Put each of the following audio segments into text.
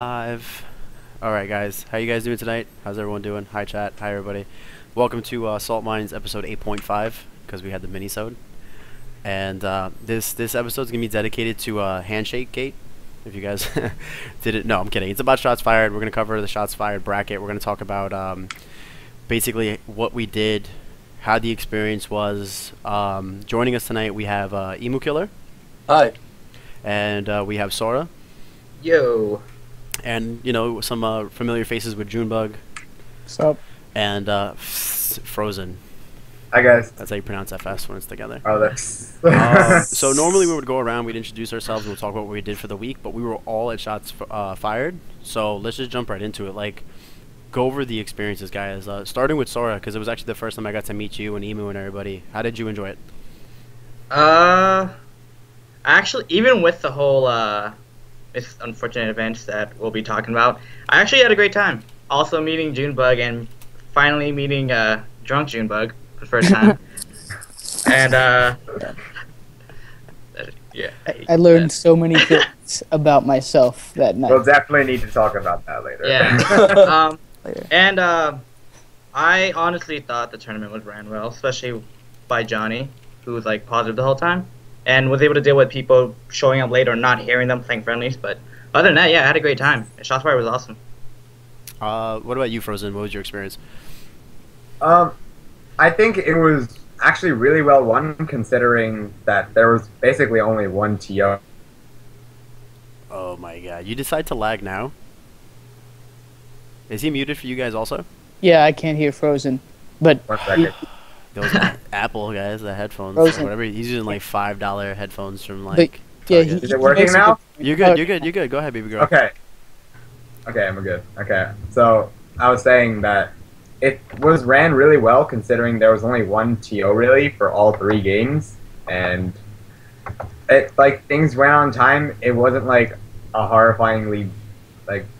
Live. Alright guys, how you guys doing tonight? How's everyone doing? Hi chat, hi everybody. Welcome to Salt Mines episode 8.5, because we had the mini-sode. And this episode is going to be dedicated to Handshake Gate, if you guys didn't know. I'm kidding. It's about shots fired. We're going to cover the shots fired bracket. We're going to talk about basically what we did, how the experience was. Joining us tonight we have Emukiller. Hi. And we have Sora. Yo. And, you know, some familiar faces with Junebug. What's up? And Frozen. Hi, guys. That's how you pronounce FS when it's together. Oh, that's... So normally we would go around, we'd introduce ourselves, and we'll talk about what we did for the week, but we were all at shots fired. So let's just jump right into it. Like, go over the experiences, guys. Starting with Sora, because it was actually the first time I got to meet you and Emu and everybody. How did you enjoy it? Actually, even with the whole, unfortunate events that we'll be talking about, I actually had a great time. Also meeting Junebug and finally meeting drunk Junebug for the first time. And yeah. I learned so many things about myself that night. We'll definitely need to talk about that later. Yeah. Later. And I honestly thought the tournament was ran well, especially by Johnny, who was like positive the whole time, and was able to deal with people showing up late or not hearing them playing friendlies. But other than that, yeah, I had a great time. Shotsfire was awesome. What about you, Frozen? What was your experience? I think it was actually really well won, considering that there was basically only one TO. Oh my god. You decide to lag now? Is he muted for you guys also? Yeah, I can't hear Frozen, but 1 second. Those Apple guys, the headphones, Frozen. whatever. He's using like $5 headphones from like. But, yeah, Target. Is it working now? You're good. You're good. You're good. Go ahead, baby girl. Okay. Okay, I'm good. Okay, so I was saying that it was ran really well, considering there was only one TO really for all 3 games, and it things went on time. It wasn't like a horrifyingly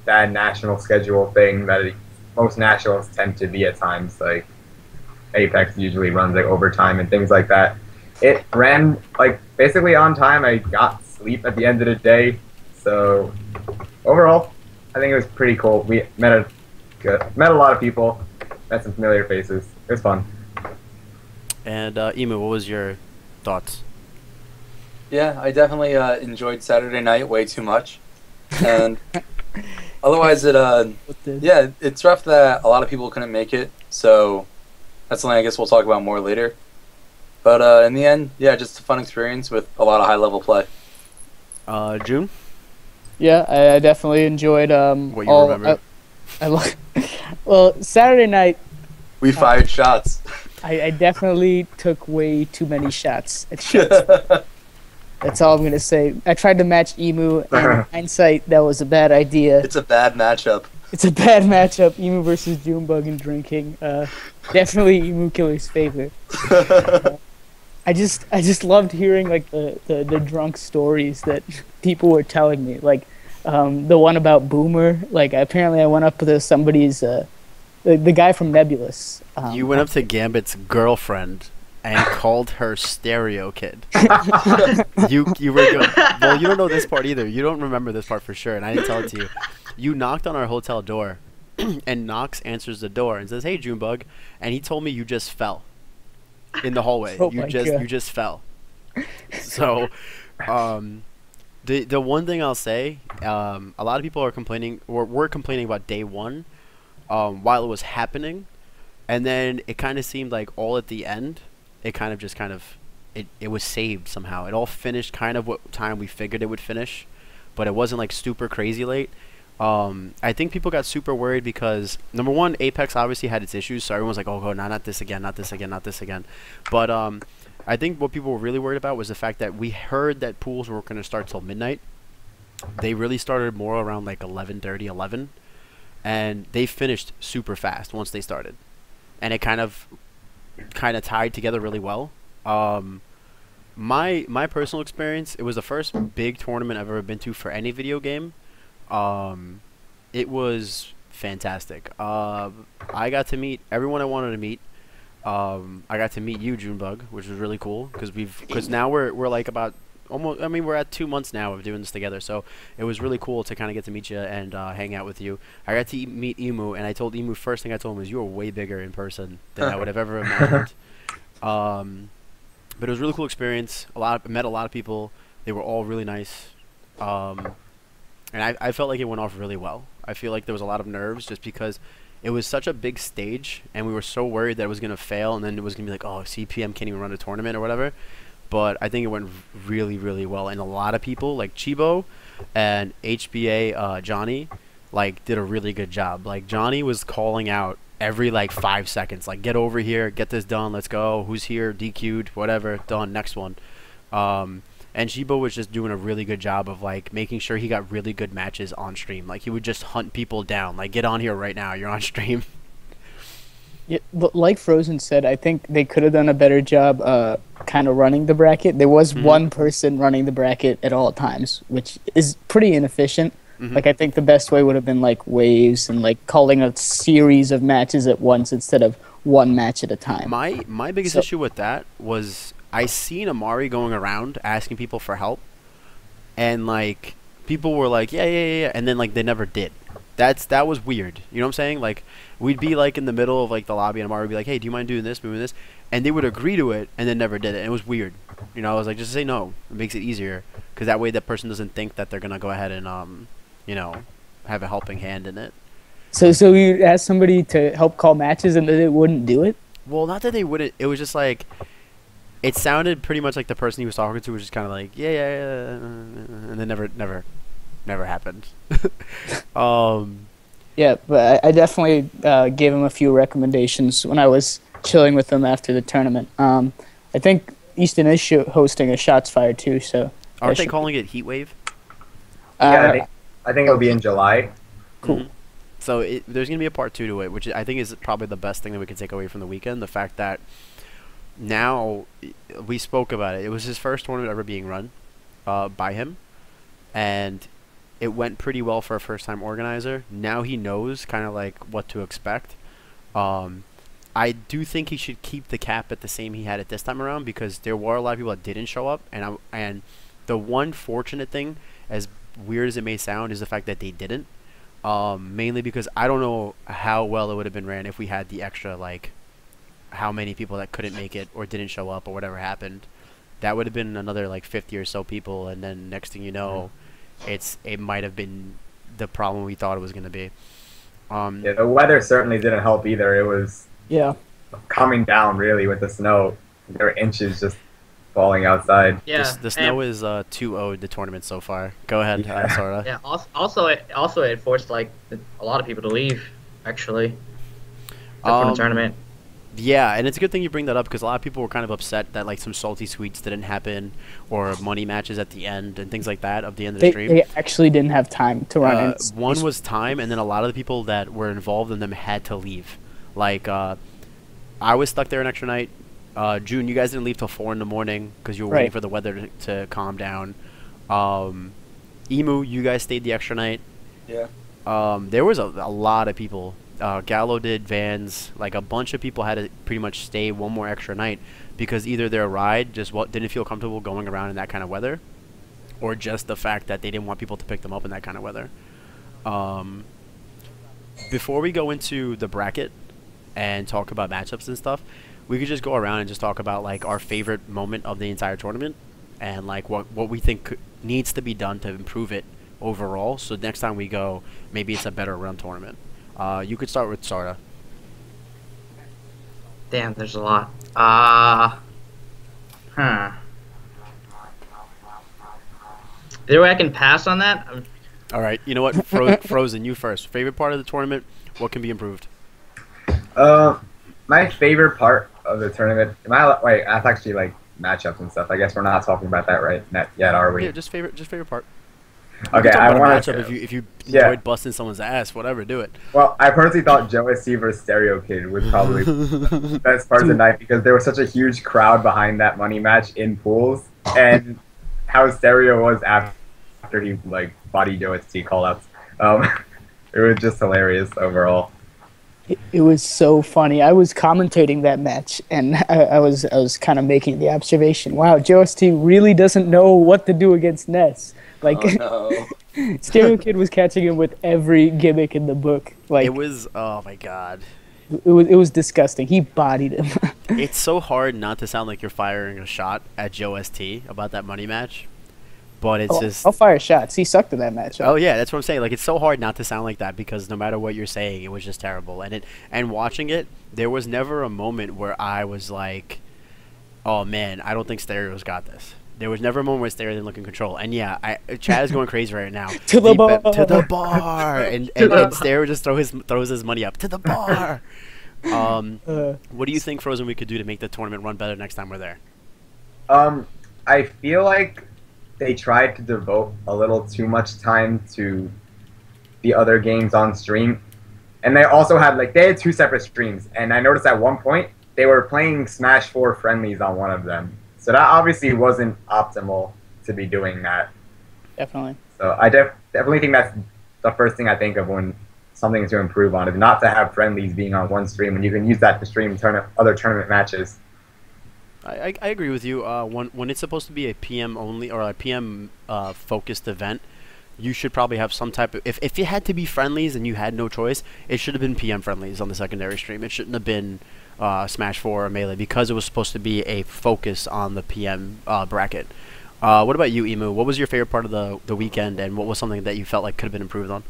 bad national schedule thing that most nationals tend to be at times. Like Apex usually runs overtime and things like that. It ran basically on time. I got sleep at the end of the day, so overall, I think it was pretty cool. We met a lot of people, met some familiar faces. It was fun. And Emu, what was your thoughts? Yeah, I definitely enjoyed Saturday night way too much, and otherwise yeah, it's rough that a lot of people couldn't make it. So that's something I guess we'll talk about more later. But in the end, yeah, just a fun experience with a lot of high-level play. June? yeah, I definitely enjoyed What you remember? Well, Saturday night, We fired shots. I definitely took way too many shots at shots. That's all I'm gonna say. I tried to match Emu, and in hindsight, that was a bad idea. It's a bad matchup. It's a bad matchup. Emu versus Junebug in drinking. Definitely Emukiller's favor. I just loved hearing the drunk stories that people were telling me. Like the one about Boomer. Like apparently I went up to somebody's the guy from Nebulous. You went up to Gambit's girlfriend and called her Stereo Kid. You were good. Well, you don't know this part either. You don't remember this part for sure, and I didn't tell it to you. You knocked on our hotel door, and Knox answers the door and says, "Hey, Junebug," and he told me you just fell in the hallway. Oh you my God. just fell. So, the one thing I'll say, a lot of people are complaining, or were complaining about day one, while it was happening, and then it kind of seemed like all at the end, it was saved somehow. It all finished kind of what time we figured it would finish, but it wasn't like super crazy late. I think people got super worried because number one, Apex obviously had its issues, so everyone's like, "Oh, no, not this again, not this again, not this again." But I think what people were really worried about was the fact that we heard that pools were going to start till midnight. They really started more around like 11:30, 11, and they finished super fast once they started, and it kind of tied together really well. My personal experience, it was the first big tournament I've ever been to for any video game. It was fantastic. I got to meet everyone I wanted to meet. I got to meet you, Junebug, which was really cool because now we're like about almost. I mean, we're at 2 months now of doing this together, so it was really cool to kind of get to meet you and hang out with you. I got to meet Emu, and I told Emu first thing I told him was you were way bigger in person than I would have ever imagined. But it was a really cool experience. Met a lot of people. They were all really nice. And I felt like it went off really well. I feel like there was a lot of nerves just because it was such a big stage, and we were so worried that it was going to fail, and then it was going to be like, oh, CPM can't even run a tournament or whatever. But I think it went really, really well. And a lot of people, like Chibo and HBA Johnny, like, did a really good job. Like, Johnny was calling out every, like, 5 seconds. Like, get over here, get this done, let's go. Who's here? DQ'd, whatever, done, next one. And Chibo was just doing a really good job of, like, making sure he got really good matches on stream. Like, he would just hunt people down. Like, get on here right now, you're on stream. Yeah, but like Frozen said, I think they could have done a better job kind of running the bracket. There was one person running the bracket at all times, which is pretty inefficient. Like, I think the best way would have been, like, waves and, like, calling a series of matches at once instead of one match at a time. My biggest issue with that was I seen Amari going around asking people for help, and, like, people were like, yeah, and then, like, they never did. That was weird. You know what I'm saying? Like, we'd be, like, in the middle of, like, the lobby, and Amari would be like, hey, do you mind doing this, moving this? And they would agree to it, and then never did it. And it was weird. You know, I was like, just say no. It makes it easier, because that way that person doesn't think that they're going to go ahead and, you know, have a helping hand in it. So you asked somebody to help call matches, and they wouldn't do it? Well, not that they wouldn't. It was just, like, it sounded pretty much like the person he was talking to was just kind of like, yeah, and then never happened. Yeah, but I definitely gave him a few recommendations when I was chilling with him after the tournament. I think Easton is hosting a Shots Fired too, so... Aren't they calling it Heat Wave? Yeah, I think it'll be in July. Cool. So there's going to be a part 2 to it, which I think is probably the best thing that we can take away from the weekend. The fact that now, we spoke about it. It was his first tournament ever being run by him, and it went pretty well for a first-time organizer. Now he knows kind of like what to expect. I do think he should keep the cap at the same he had it this time around, because there were a lot of people that didn't show up, and the one fortunate thing, as weird as it may sound, is the fact that they didn't. Mainly because I don't know how well it would have been ran if we had the extra, like, how many people that couldn't make it or didn't show up or whatever happened. That would have been another, like, 50 or so people, and then next thing you know, it might have been the problem we thought it was going to be. Yeah, the weather certainly didn't help either. It was coming down, really, with the snow. There were inches just falling outside. Yeah, the snow is 2-0'd the tournament so far. Go ahead, Sora. Yeah. Also, it forced, like, a lot of people to leave, actually, from the tournament. Yeah, and it's a good thing you bring that up, because a lot of people were kind of upset that, like, some salty sweets didn't happen, or money matches at the end and things like that of the end of the stream. They actually didn't have time to run in. One was time, and then a lot of the people that were involved in them had to leave. Like, I was stuck there an extra night. June, you guys didn't leave till 4 in the morning because you were waiting for the weather to calm down. Emu, you guys stayed the extra night. Yeah. There was a lot of people. Gallo did, Vans, like a bunch of people had to pretty much stay one more extra night because either their ride just didn't feel comfortable going around in that kind of weather, or just the fact that they didn't want people to pick them up in that kind of weather. Before we go into the bracket and talk about matchups and stuff, we could just go around and just talk about, like, our favorite moment of the entire tournament and, like, what we think needs to be done to improve it overall, so next time we go, maybe it's a better run tournament. You could start with Sora. Damn, there's a lot. Either way I can pass on that? All right, you know what? Frozen, you first. Favorite part of the tournament? What can be improved? My favorite part of the tournament. Wait, that's actually, like, matchups and stuff. I guess we're not talking about that right yet, are we? Yeah, just favorite part. Okay, I want to. If you enjoyed busting someone's ass, whatever, do it. Well, I personally thought Joe SC versus Stereo Kid was probably the best part of the night, because there was such a huge crowd behind that money match in pools, and how Stereo was after he, like, body Joe SC call-outs. It was just hilarious overall. It was so funny. I was commentating that match, and I was kind of making the observation. Wow, JOST really doesn't know what to do against Ness. Like, Oh Stereo Kid was catching him with every gimmick in the book. Like, It was, oh my god. it was disgusting. He bodied him. It's so hard not to sound like you're firing a shot at JOST about that money match. But it's just... I'll fire shots. He sucked in that match. Oh yeah, that's what I'm saying. Like, it's so hard not to sound like that because no matter what you're saying, it was just terrible. And watching it, there was never a moment where I was like, "Oh man, I don't think Stereo's got this." There was never a moment where Stereo didn't look in control. And yeah, Chad is going crazy right now. To the bar. To the bar. And Stereo just throws his money up to the bar. What do you think Frozen we could do to make the tournament run better next time we're there? I feel like they tried to devote a little too much time to the other games on stream. And they also had, like, they had 2 separate streams. And I noticed at one point, they were playing Smash 4 friendlies on one of them. So that obviously wasn't optimal to be doing that. Definitely. So I definitely think that's the first thing I think of when something to improve on, is not to have friendlies being on one stream when you can use that to stream other tournament matches. I agree with you. When it's supposed to be a PM only or a PM focused event, you should probably have some type of... If it had to be friendlies and you had no choice, it should have been PM friendlies on the secondary stream. It shouldn't have been Smash 4 or Melee because it was supposed to be a focus on the PM bracket. What about you, Emu? What was your favorite part of the weekend, and what was something that you felt like could have been improved on?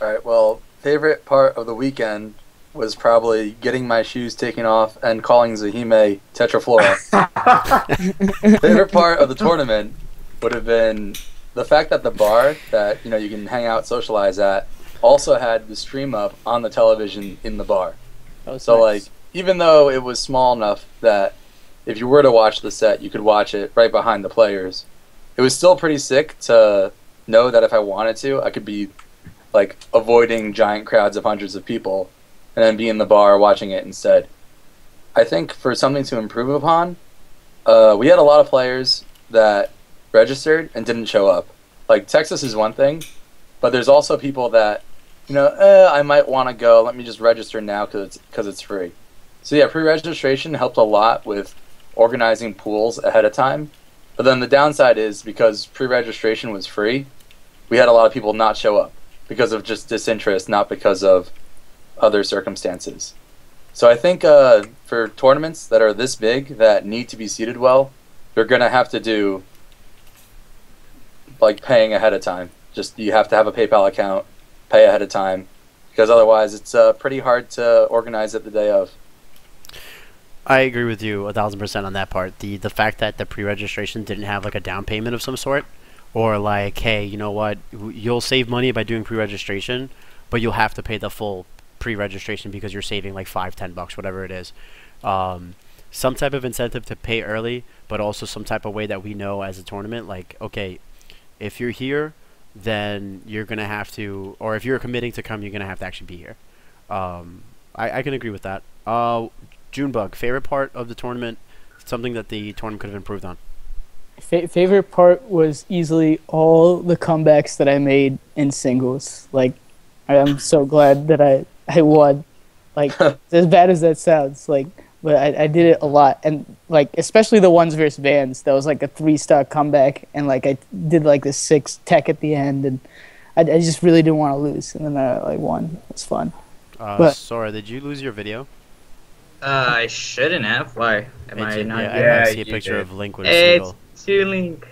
Alright, well, favorite part of the weekend was probably getting my shoes taken off and calling Zahime Tetraflora. Favorite part of the tournament would have been the fact that the bar that you can hang out, socialize at, also had the stream up on the television in the bar. So nice. like, even though it was small enough that if you were to watch the set, you could watch it right behind the players, it was still pretty sick to know that if I wanted to, I could be like avoiding giant crowds of hundreds of people and then be in the bar watching it instead. I think for something to improve upon, we had a lot of players that registered and didn't show up. Like, Texas is one thing, but there's also people that, I might want to go, let me just register now because it's free. So yeah, pre-registration helped a lot with organizing pools ahead of time. But then the downside is, because pre-registration was free, we had a lot of people not show up because of just disinterest, not because of other circumstances. So I think for tournaments that are this big, that need to be seated well, they're going to have to do like paying ahead of time. Just, you have to have a PayPal account, pay ahead of time, because otherwise it's pretty hard to organize it the day of. I agree with you 1000% on that part. The fact that the pre-registration didn't have like a down payment of some sort, or like, hey, you know what, you'll save money by doing pre-registration, but you'll have to pay the full pre-registration because you're saving like $5-10, whatever it is. Some type of incentive to pay early, but also some type of way that we know as a tournament, like, okay, if you're here, then you're gonna have to, or if you're committing to come, you're gonna have to actually be here. I can agree with that. Junebug, favorite part of the tournament, something that the tournament could have improved on. Favorite part was easily all the comebacks that I made in singles. Like, I'm so glad that I won. Like, as bad as that sounds, like, but I did it a lot, and like especially the ones versus Vans. That was like a 3-star comeback, and like I did like the 6 tech at the end, and I just really didn't want to lose, and then I like won. It was fun. Sora, did you lose your video? I shouldn't have. Why? Am I not? I see a picture of Link with a Hey, seagull. it's you, Link.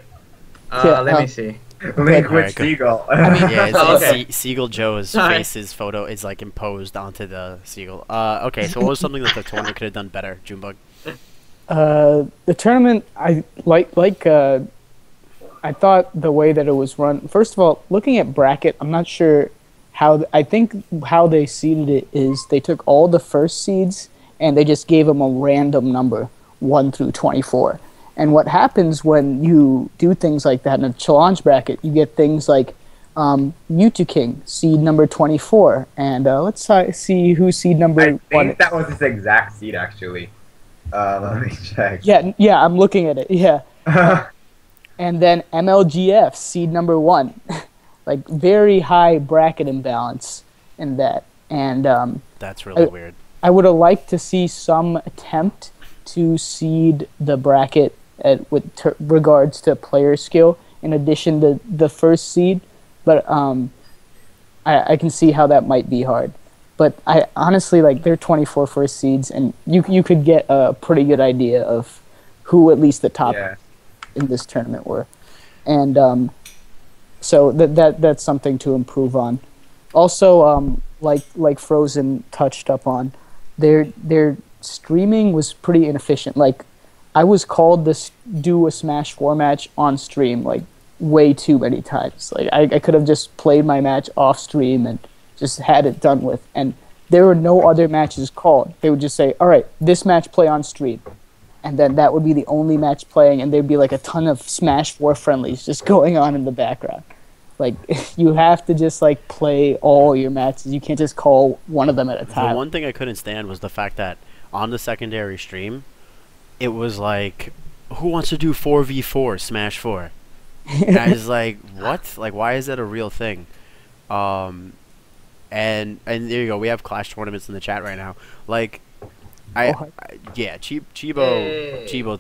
Yeah, Let me see. Link with Alright, go. Seagull. Yeah, it's Okay. Seagull Joe's Sorry. face's photo is like imposed onto the seagull. Okay, so what was something that the tournament could have done better, Junebug? The tournament, I I thought the way that it was run. First of all, looking at bracket, I'm not sure how. I think how they seeded it is they took all the first seeds and they just gave them a random number, 1 through 24. And what happens when you do things like that in a challenge bracket, you get things like Mewtwo King, seed number 24. And let's see who's seed number I 1. think that was his exact seed, actually. Let me check. Yeah, I'm looking at it, yeah. And then MLGF, seed number 1. Like, very high bracket imbalance in that. and That's really weird. I would have liked to see some attempt to seed the bracket with regards to player skill, in addition to the first seed. But I can see how that might be hard. But I honestly, like, there are 24 first seeds, and you could get a pretty good idea of who at least the top in this tournament were. And so that's something to improve on. Also, like Frozen touched up on, their streaming was pretty inefficient. Like, I was called to do a Smash 4 match on stream, like, way too many times. Like, I could have just played my match off stream and just had it done with. And there were no other matches called. They would just say, all right, this match play on stream. And then that would be the only match playing, and there'd be like a ton of Smash 4 friendlies just going on in the background. Like, you have to just, like, play all your matches. You can't just call one of them at a time. The one thing I couldn't stand was the fact that on the secondary stream, it was like, who wants to do 4v4 Smash 4? And I was like, what? Like, why is that a real thing? And there you go. We have Clash tournaments in the chat right now. Like, Chibo,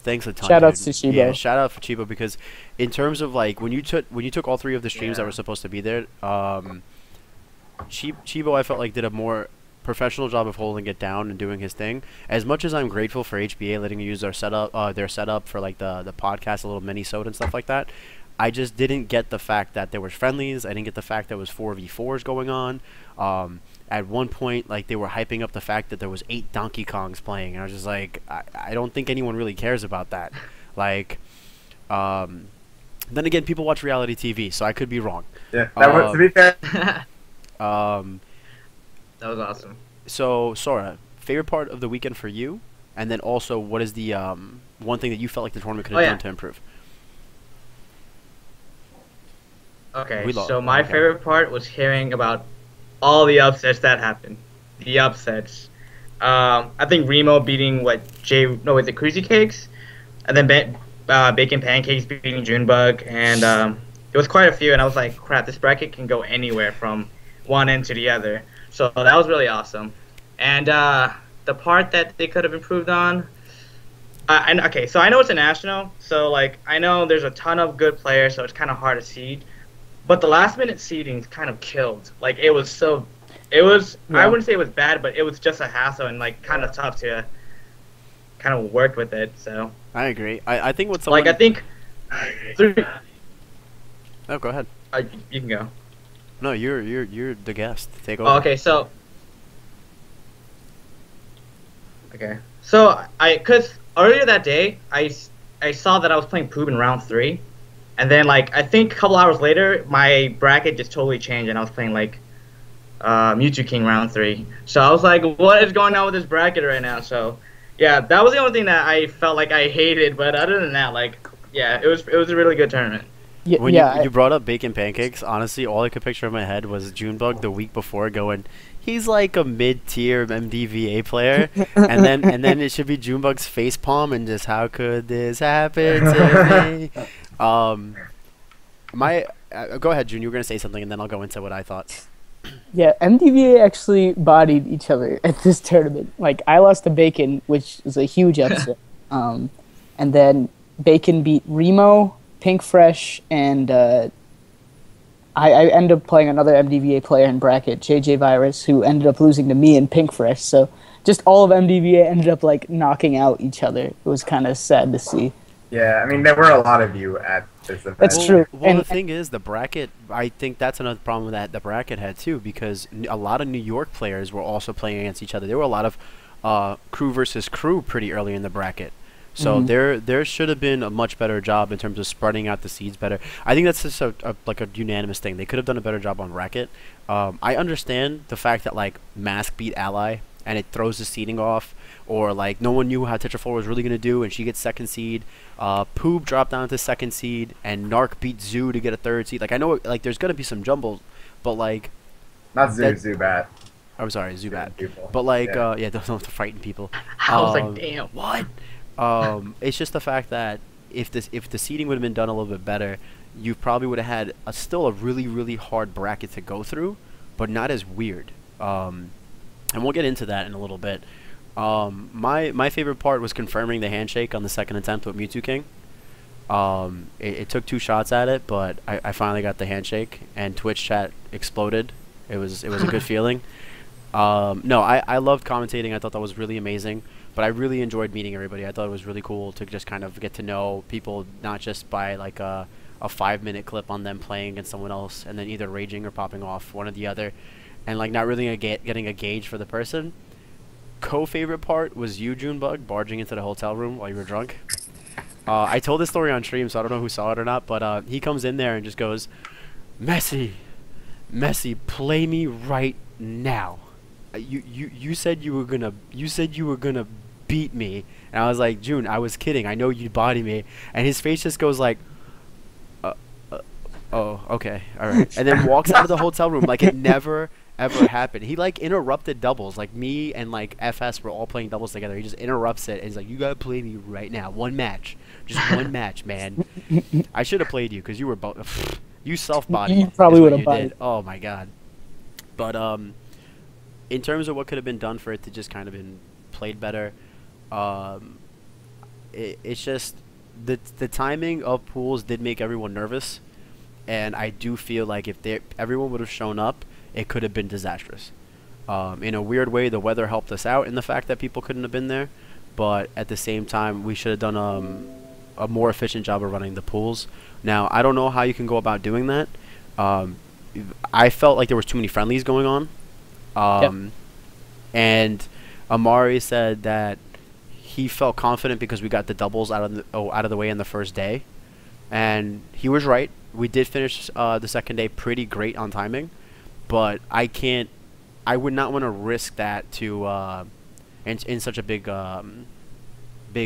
thanks a ton. Shout outs to Chibo. Yeah, shout out for Chibo, because in terms of, like, when you took all three of the streams that were supposed to be there, Chibo, I felt like, did a more professional job of holding it down and doing his thing. As much as I'm grateful for HBA letting me use their setup for, like, the podcast, a little mini soda and stuff like that, I just didn't get the fact that there was friendlies. I didn't get the fact there was 4v4s going on. At one point, like, they were hyping up the fact that there was 8 Donkey Kongs playing, and I was just like, I don't think anyone really cares about that. Like, then again, people watch reality TV, so I could be wrong. Yeah, that was, to be fair. That was awesome. So, Sora, favorite part of the weekend for you, and then also, what is the one thing that you felt like the tournament could have done to improve? Okay, so my favorite part was hearing about all the upsets that happened. The upsets. I think Remo beating the Crazy Cakes, and then Bacon Pancakes beating Junebug, and it was quite a few. And I was like, crap, this bracket can go anywhere from one end to the other. So that was really awesome. And the part that they could have improved on. Okay, so I know it's a national, so, like, I know there's a ton of good players, so it's kind of hard to seed. But the last-minute seeding kind of killed. Like, I wouldn't say it was bad, but it was just a hassle and, like, kind of tough to kind of work with it, so. I agree. I think what someone... Like, I think... Oh, go ahead. You can go. No, you're the guest. Take over. Oh, okay, so... Okay. So, because earlier that day, I saw that I was playing Poob in round 3. And then, like, I think a couple hours later, my bracket just totally changed, and I was playing, like, Mewtwo King round 3. So I was like, what is going on with this bracket right now? So, yeah, that was the only thing that I felt like I hated. But other than that, like, yeah, it was a really good tournament. When you brought up Bacon Pancakes, honestly, all I could picture in my head was Junebug the week before going, he's like a mid-tier MDVA player, and then it should be Junebug's facepalm and just, how could this happen to me? Go ahead, June. You were gonna say something, and then I'll go into what I thought. Yeah, MDVA actually bodied each other at this tournament. Like, I lost to Bacon, which was a huge upset. And then Bacon beat Remo, Pink Fresh, and I ended up playing another MDVA player in bracket, JJ Virus, who ended up losing to me and Pink Fresh. So just all of MDVA ended up, like, knocking out each other. It was kind of sad to see. Yeah, I mean, there were a lot of you at this event. That's true. Well, the thing is, the bracket, I think that's another problem that the bracket had, too, because a lot of New York players were also playing against each other. There were a lot of crew versus crew pretty early in the bracket. So there should have been a much better job in terms of spreading out the seeds better. I think that's just like a unanimous thing. They could have done a better job on bracket. I understand the fact that, like, Mask beat Ally, and it throws the seeding off, or, like, no one knew how Tetra 4 was really going to do, and she gets second seed. Poob dropped down to second seed, and Narc beat Zoo to get a third seed. Like, I know, like, there's going to be some jumbles, but, like... Not Zoo, Zubat. I'm sorry, Zubat. But, like, don't frighten people. I was like, damn. What? It's just the fact that if the seeding would have been done a little bit better, you probably would have had still a really, really hard bracket to go through, but not as weird. and we'll get into that in a little bit. My favorite part was confirming the handshake on the second attempt with Mewtwo King. It took 2 shots at it, but I finally got the handshake, and Twitch chat exploded. It was a good feeling. No, I loved commentating. I thought that was really amazing. But I really enjoyed meeting everybody. I thought it was really cool to just kind of get to know people, not just by like a 5-minute clip on them playing against someone else and then either raging or popping off, one or the other, and like not really getting a gauge for the person. Co-favorite part was you, Junebug, barging into the hotel room while you were drunk. I told this story on stream, so I don't know who saw it or not, but he comes in there and just goes, Messi, play me right now. You said you were gonna beat me, and I was like, June, I was kidding. I know you'd body me, and his face just goes like, oh, okay, all right, and then walks out of the hotel room like it never ever happened. He like interrupted doubles, like me and like FS were all playing doubles together. He just interrupts it and he's like, you gotta play me right now, one match, just one match, man. I should have played you because you were both. You self-bodied. You probably would have bodied. Oh my god. But in terms of what could have been done for it to just kind of been played better, it's just the timing of pools did make everyone nervous, and I do feel like if everyone would have shown up, it could have been disastrous. In a weird way, the weather helped us out in the fact that people couldn't have been there, but at the same time, we should have done a more efficient job of running the pools. Now, I don't know how you can go about doing that. I felt like there was too many friendlies going on. Yep. And Amari said that he felt confident because we got the doubles out of the way in the first day, and he was right. We did finish the second day pretty great on timing, but I would not want to risk that to in such a big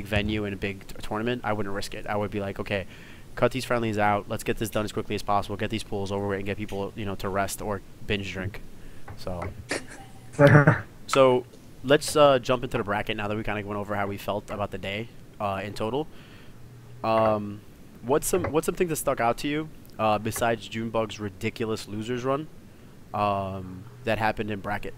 venue and a big tournament. I wouldn't risk it. I would be like, okay, cut these friendlies out. Let's get this done as quickly as possible. Get these pools over with and get people, to rest or binge drink. So let's jump into the bracket now that we kind of went over how we felt about the day in total. What's some things that stuck out to you besides Junebug's ridiculous losers run that happened in bracket?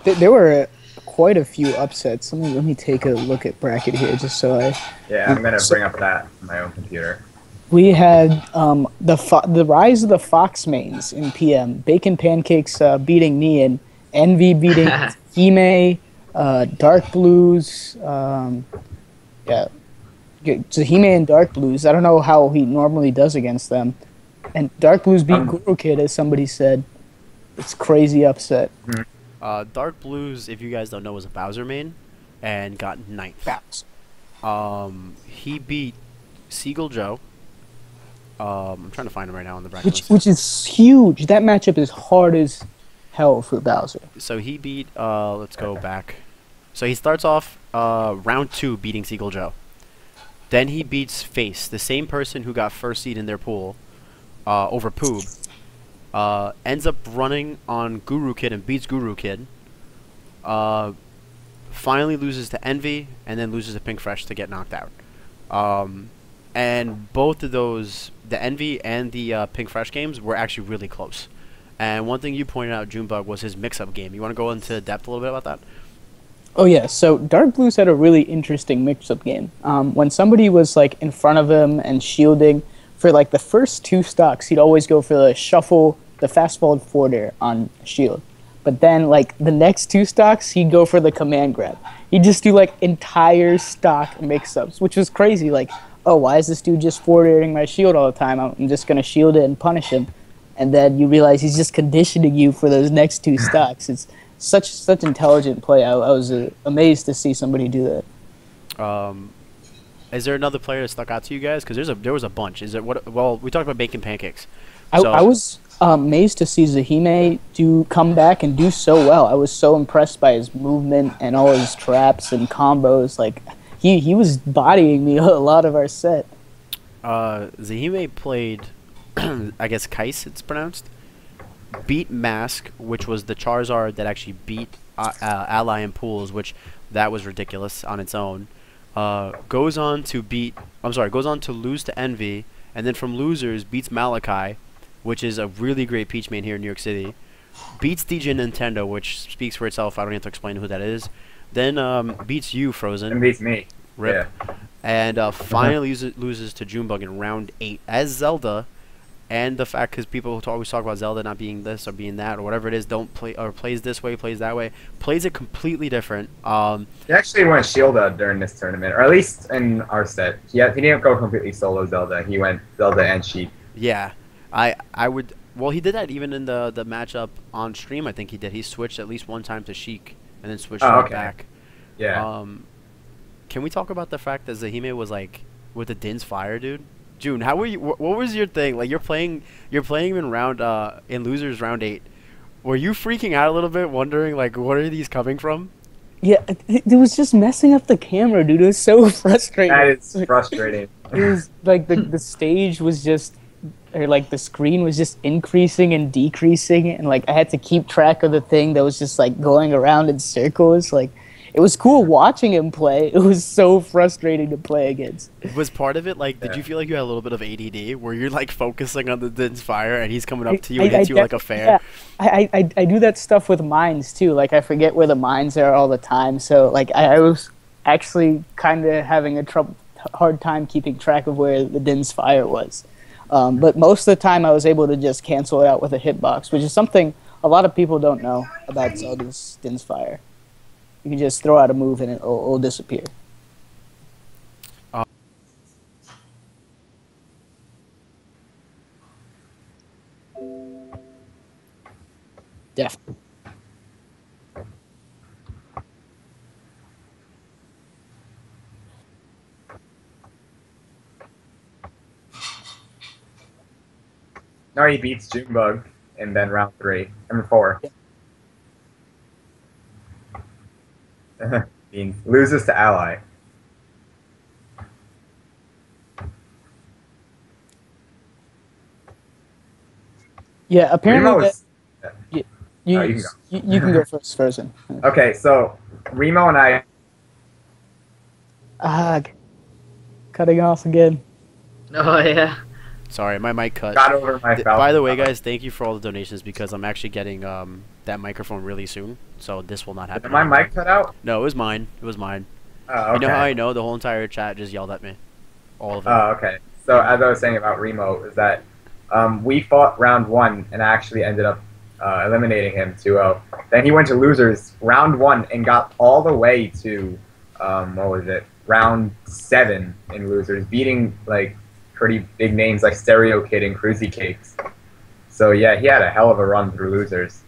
There were quite a few upsets. Let me take a look at bracket here just so I. Yeah, I'm gonna bring up that on my own computer. We had the rise of the Fox mains in PM. Bacon Pancakes beating Nian, Envy beating Hime, Dark Blues. Yeah, so Hime and Dark Blues. I don't know how he normally does against them. And Dark Blues beat Guru Kid, as somebody said. It's crazy upset. Dark Blues, if you guys don't know, was a Bowser main and got 9th. He beat Seagull Joe. I'm trying to find him right now on the bracket. Which is huge. That matchup is hard as hell for Bowser. So he beat, let's go back. So he starts off round 2 beating Seagull Joe. Then he beats Face, the same person who got first seed in their pool, over Poob. Ends up running on Guru Kid and beats Guru Kid. Finally loses to Envy, and then loses to Pink Fresh to get knocked out. And both of those, the Envy and the Pink Fresh games, were actually really close. And one thing you pointed out, Junebug, was his mix-up game. You want to go into depth a little bit about that? Oh yeah, so Dark Blues had a really interesting mix-up game. When somebody was like in front of him and shielding, for like the first 2 stocks, he'd always go for the shuffle, the fast forward forward air on shield. But then like the next 2 stocks, he'd go for the command grab. He'd just do like entire stock mix-ups, which was crazy. Like, oh, why is this dude just forward airing my shield all the time? I'm just gonna shield it and punish him. And then you realize he's just conditioning you for those next 2 stocks. It's such intelligent play. I was amazed to see somebody do that. Is there another player that stuck out to you guys? Because there was a bunch. Is it what? Well, we talked about Bacon Pancakes. I was amazed to see Zahime come back and do so well. I was so impressed by his movement and all his traps and combos. Like he was bodying me a lot of our set. Zahime played, I guess Kais it's pronounced. Beat Mask, which was the Charizard that actually beat Ally in pools, which that was ridiculous on its own. Goes on to lose to Envy, and then from losers beats Malachi, which is a really great Peach main here in New York City. beats DJ Nintendo, which speaks for itself. I don't have to explain who that is. Then beats you, Frozen. And beats me. Rip. Yeah. And finally loses to Junebug in round 8 as Zelda. And the fact, because people always talk about Zelda not being this or being that or whatever it is, don't play or plays this way, plays that way, plays it completely different. He actually went Shielda during this tournament, or at least in our set. He didn't go completely solo Zelda. He went Zelda and Sheep. Yeah, I would. Well, he did that even in the matchup on stream. I think he did. He switched at least one time to Sheik and then switched right back. Yeah. Can we talk about the fact that Zahime was like with the Din's Fire, dude? June, how were you? What was your thing? Like you're playing in round in losers round 8. Were you freaking out a little bit, wondering like what are these coming from? Yeah, it was just messing up the camera, dude. It was so frustrating. That is frustrating. It was like the stage was just, or like the screen was just increasing and decreasing, and like I had to keep track of the thing that was just like going around in circles. Like it was cool watching him play. It was so frustrating to play against. Was part of it like, did you feel like you had a little bit of ADD where you're like focusing on the Din's Fire and he's coming up to you and hits you like a fair? Yeah. I do that stuff with mines too. Like I forget where the mines are all the time. So like I was actually kind of having a hard time keeping track of where the Din's Fire was. But most of the time I was able to just cancel it out with a hitbox, which is something a lot of people don't know about Zelda's Din's Fire. You can just throw out a move and it'll disappear. Definitely. No, he beats Junebug in then round 3 and 4. Means loses to Ally. Yeah, apparently you can go first, Frozen. Okay, so Remo and I. Cutting off again. Oh yeah. Sorry, my mic cut. Got over my By the way, guys, thank you for all the donations because I'm actually getting that microphone really soon, so this will not happen. Did my mic cut out? No, it was mine. It was mine. Oh, okay. You know how I know? The whole entire chat just yelled at me. All of it. Oh, okay. So as I was saying about Remo, is that we fought round 1 and I actually ended up eliminating him 2-0. Then he went to losers round 1 and got all the way to what was it? Round 7 in losers, beating like pretty big names like Stereo Kid and Cruzy Cakes. So yeah, he had a hell of a run through losers.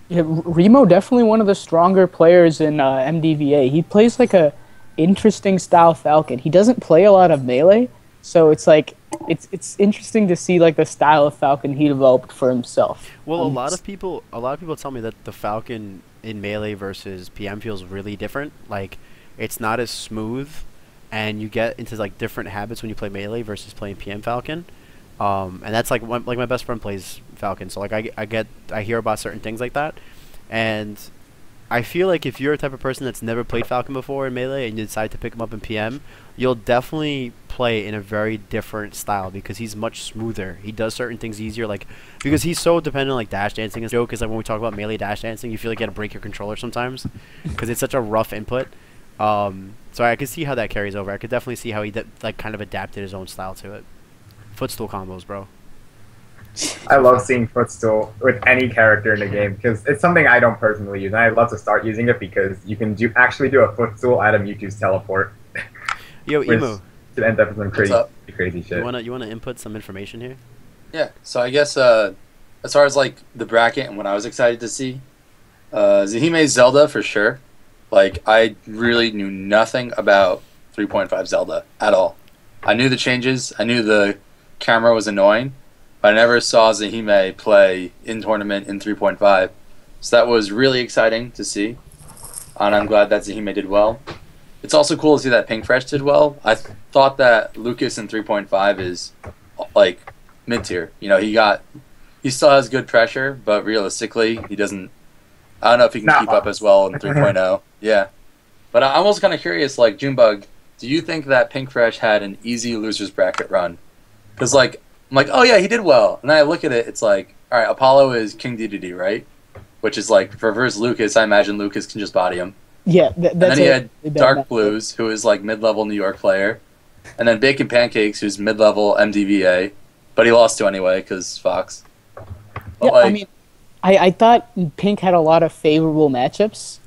Yeah, Remo definitely one of the stronger players in MDVA. He plays like a interesting style Falcon. He doesn't play a lot of melee, so it's like it's interesting to see like the style of Falcon he developed for himself. Well, a lot of people tell me that the Falcon in melee versus PM feels really different. Like it's not as smooth, and you get into like different habits when you play melee versus playing PM Falcon. And that's like my best friend plays Falcon, so like I hear about certain things like that, and I feel like if you're a type of person that's never played Falcon before in melee and you decide to pick him up in PM, you'll definitely play in a very different style because he's much smoother. He does certain things easier, like because he's so dependent on like dash dancing. And joke is like when we talk about melee dash dancing, you feel like you gotta break your controller sometimes because it's such a rough input. So I could see how that carries over. I could definitely see how he like kind of adapted his own style to it. Footstool combos, bro. I love seeing footstool with any character in the game because it's something I don't personally use, and I'd love to start using it because you can actually do a footstool out of Mewtwo's teleport. Yo, Emu. Could end up with some crazy shit. You wanna input some information here? Yeah. So I guess as far as like the bracket and what I was excited to see, Zahime Zelda for sure. Like I really knew nothing about 3.5 Zelda at all. I knew the changes. I knew the camera was annoying. I never saw Zahime play in tournament in 3.5, so that was really exciting to see, and I'm glad that Zahime did well. It's also cool to see that Pink Fresh did well. I thought that Lucas in 3.5 is like mid tier. You know, he still has good pressure, but realistically, he doesn't. I don't know if he can keep up as well in 3.0. Yeah, but I'm also kind of curious, like Junebug, do you think that Pink Fresh had an easy losers bracket run? Because like. I'm like, oh yeah, he did well. And then I look at it, it's like, all right, Apollo is King DDD, right? Which is like for versus Lucas. I imagine Lucas can just body him. Yeah, And that's then he had a bad Dark matchup. Blues, who is like mid-level New York player, and then Bacon Pancakes, who's mid-level MDVA, but he lost to anyway because Fox. But Yeah, like, I mean, I thought Pink had a lot of favorable matchups.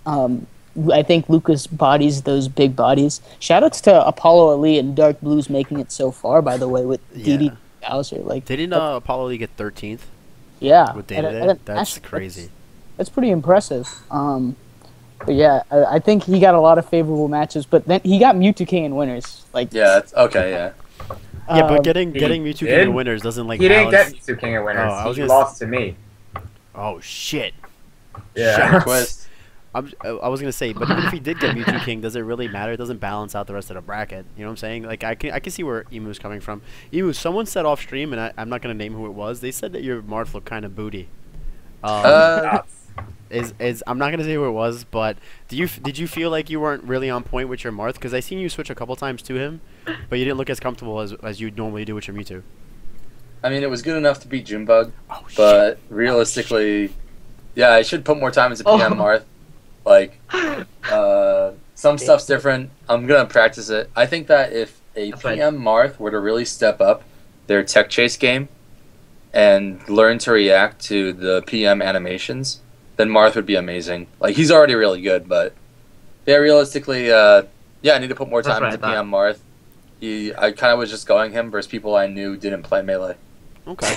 I think Lucas bodies those big bodies. Shoutouts to Apollo Ali and Dark Blues making it so far, by the way, with DD Bowser. Like, Didn't Apollo Lee get 13th yeah, with at a Day-to-Day? That's match- crazy. That's pretty impressive. But yeah, I think he got a lot of favorable matches. But then he got Mewtwo King in winners. Like, yeah, that's, okay, yeah. Yeah, but um, getting he Mewtwo King did? in winners doesn't like He didn't balance. get Mewtwo King of Winners. Oh, I was He gonna lost to me. Oh shit! Yeah. Shout- Twist. I was gonna say, but even if he did get Mewtwo King, does it really matter? It doesn't balance out the rest of the bracket. You know what I'm saying? Like I can see where Emu's coming from. Emu, someone said off stream, and I'm not gonna name who it was. They said that your Marth looked kind of booty. I'm not gonna say who it was, but did you feel like you weren't really on point with your Marth? Because I seen you switch a couple times to him, but you didn't look as comfortable as you normally do with your Mewtwo. I mean, it was good enough to beat Junebug, Oh shit! but realistically, yeah, I should put more time into PM Marth. Like, some stuff's different. I'm gonna practice it. I think that if a That's right. PM Marth were to really step up their tech chase game and learn to react to the PM animations, then Marth would be amazing. Like, he's already really good, but yeah, realistically, yeah, I need to put more That's time what into I thought. PM Marth. I kind of was just going him versus people I knew didn't play Melee. Okay.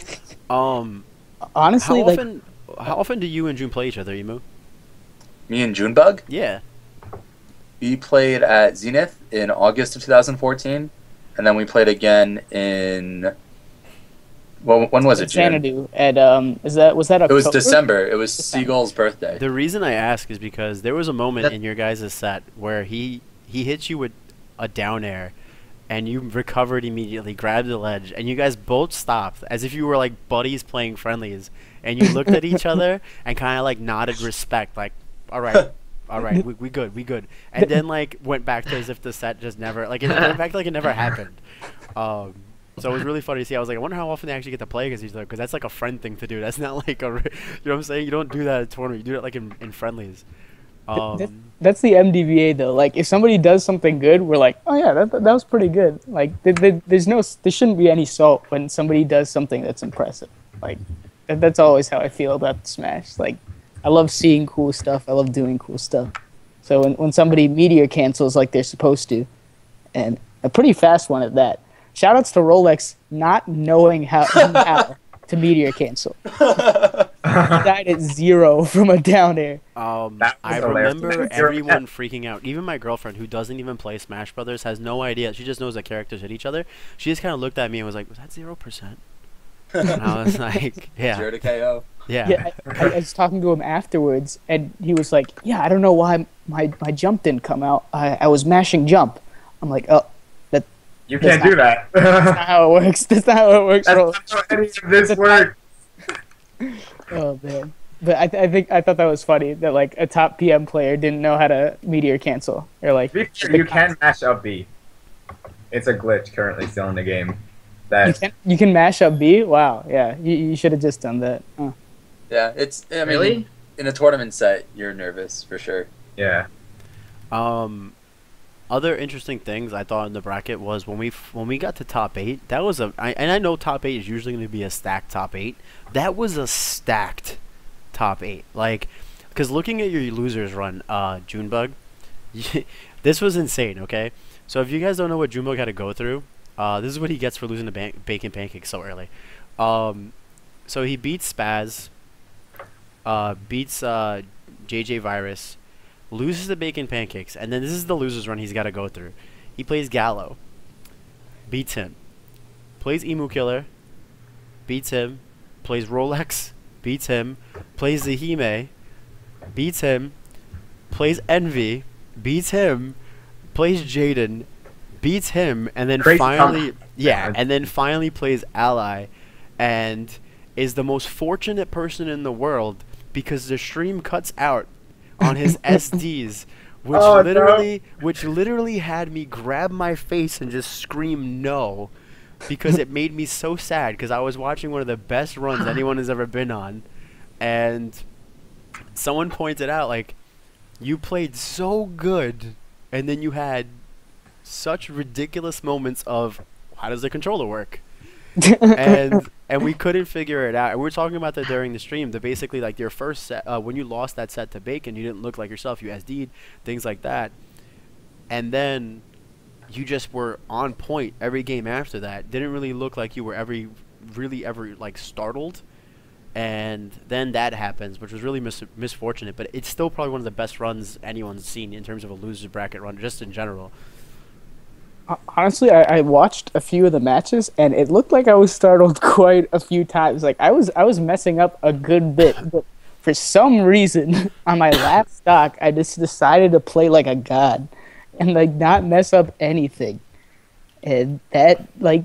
honestly, How like, often do you and June play each other, Emu? Me and Junebug, Yeah. we played at Zenith in August of 2014, and then we played again in... Well, when was it, June? Xanadu at was that It was October? December. It was December. Seagull's birthday. The reason I ask is because there was a moment That- in your guys' set where he hit you with a down air, and you recovered immediately, grabbed the ledge, and you guys both stopped as if you were like buddies playing friendlies, and you looked at each other and kind of like nodded respect, like, all right, we good, and then like went back to as if the set just never like it went back to like it never happened. So it was really funny to see. I was like, I wonder how often they actually get to play against each other, because that's like a friend thing to do. That's not like you know what I'm saying? You don't do that at a tournament. You do it like in friendlies. That's the MDVA though. Like, if somebody does something good, we're like, oh yeah, that was pretty good. Like, there shouldn't be any salt when somebody does something that's impressive. Like, that's always how I feel about Smash. Like, I love seeing cool stuff. I love doing cool stuff. So when somebody meteor cancels like they're supposed to, and a pretty fast one at that. Shoutouts to Rolex not knowing how to meteor cancel. He died at 0 from a down air. That was I hilarious. remember everyone freaking out. Even my girlfriend, who doesn't even play Smash Brothers, has no idea. She just knows that characters hit each other. She just kind of looked at me and was like, "Was that 0%?" And I was like, "Yeah, 0 to KO. yeah." Yeah, I was talking to him afterwards, and he was like, "Yeah, I don't know why my jump didn't come out. I was mashing jump." I'm like, "Oh, that's You can't do that. not how it works. That's not how it works, bro." That's not how any of this works. Oh man, but I thought that was funny that like a top PM player didn't know how to meteor cancel. Or like, To be fair, you can mash up B. It's a glitch currently still in the game. you can mash up B. Wow, yeah, you should have just done that. Oh. Yeah, it's... I mean, Really? in a tournament set, you're nervous, for sure. Yeah. Other interesting things I thought in the bracket was when we got to top 8. That was and I know top 8 is usually going to be a stacked top 8. That was a stacked top 8. Like, because looking at your losers run, Junebug, this was insane. Okay, so if you guys don't know what Junebug had to go through, this is what he gets for losing to Bacon Pancakes so early. So he beats Spaz, beats JJ Virus, loses the Bacon Pancakes, and then this is the losers run he's got to go through. He plays Gallo, beats him, plays Emukiller, beats him, plays Rolex, beats him, plays Zahime, beats him, plays Envy, beats him, plays Jaden, beats him, and then Crazy finally, comp. and then finally plays Ally, and is the most fortunate person in the world because the stream cuts out on his SDs, which Oh, no. literally had me grab my face and just scream no. because it made me so sad because I was watching one of the best runs anyone has ever been on, and someone pointed out like you played so good, and then you had such ridiculous moments of how does the controller work, and we couldn't figure it out. And we were talking about that during the stream. That basically like your first set when you lost that set to Bacon, you didn't look like yourself. You SD'd things like that, and then you just were on point every game after that. Didn't really look like you were ever like startled. And then that happens, which was really misfortunate. But it's still probably one of the best runs anyone's seen in terms of a loser's bracket run, just in general. Honestly, I watched a few of the matches, and it looked like I was startled quite a few times. Like I was messing up a good bit, but for some reason, on my last stock, I just decided to play like a god, and like not mess up anything, and that like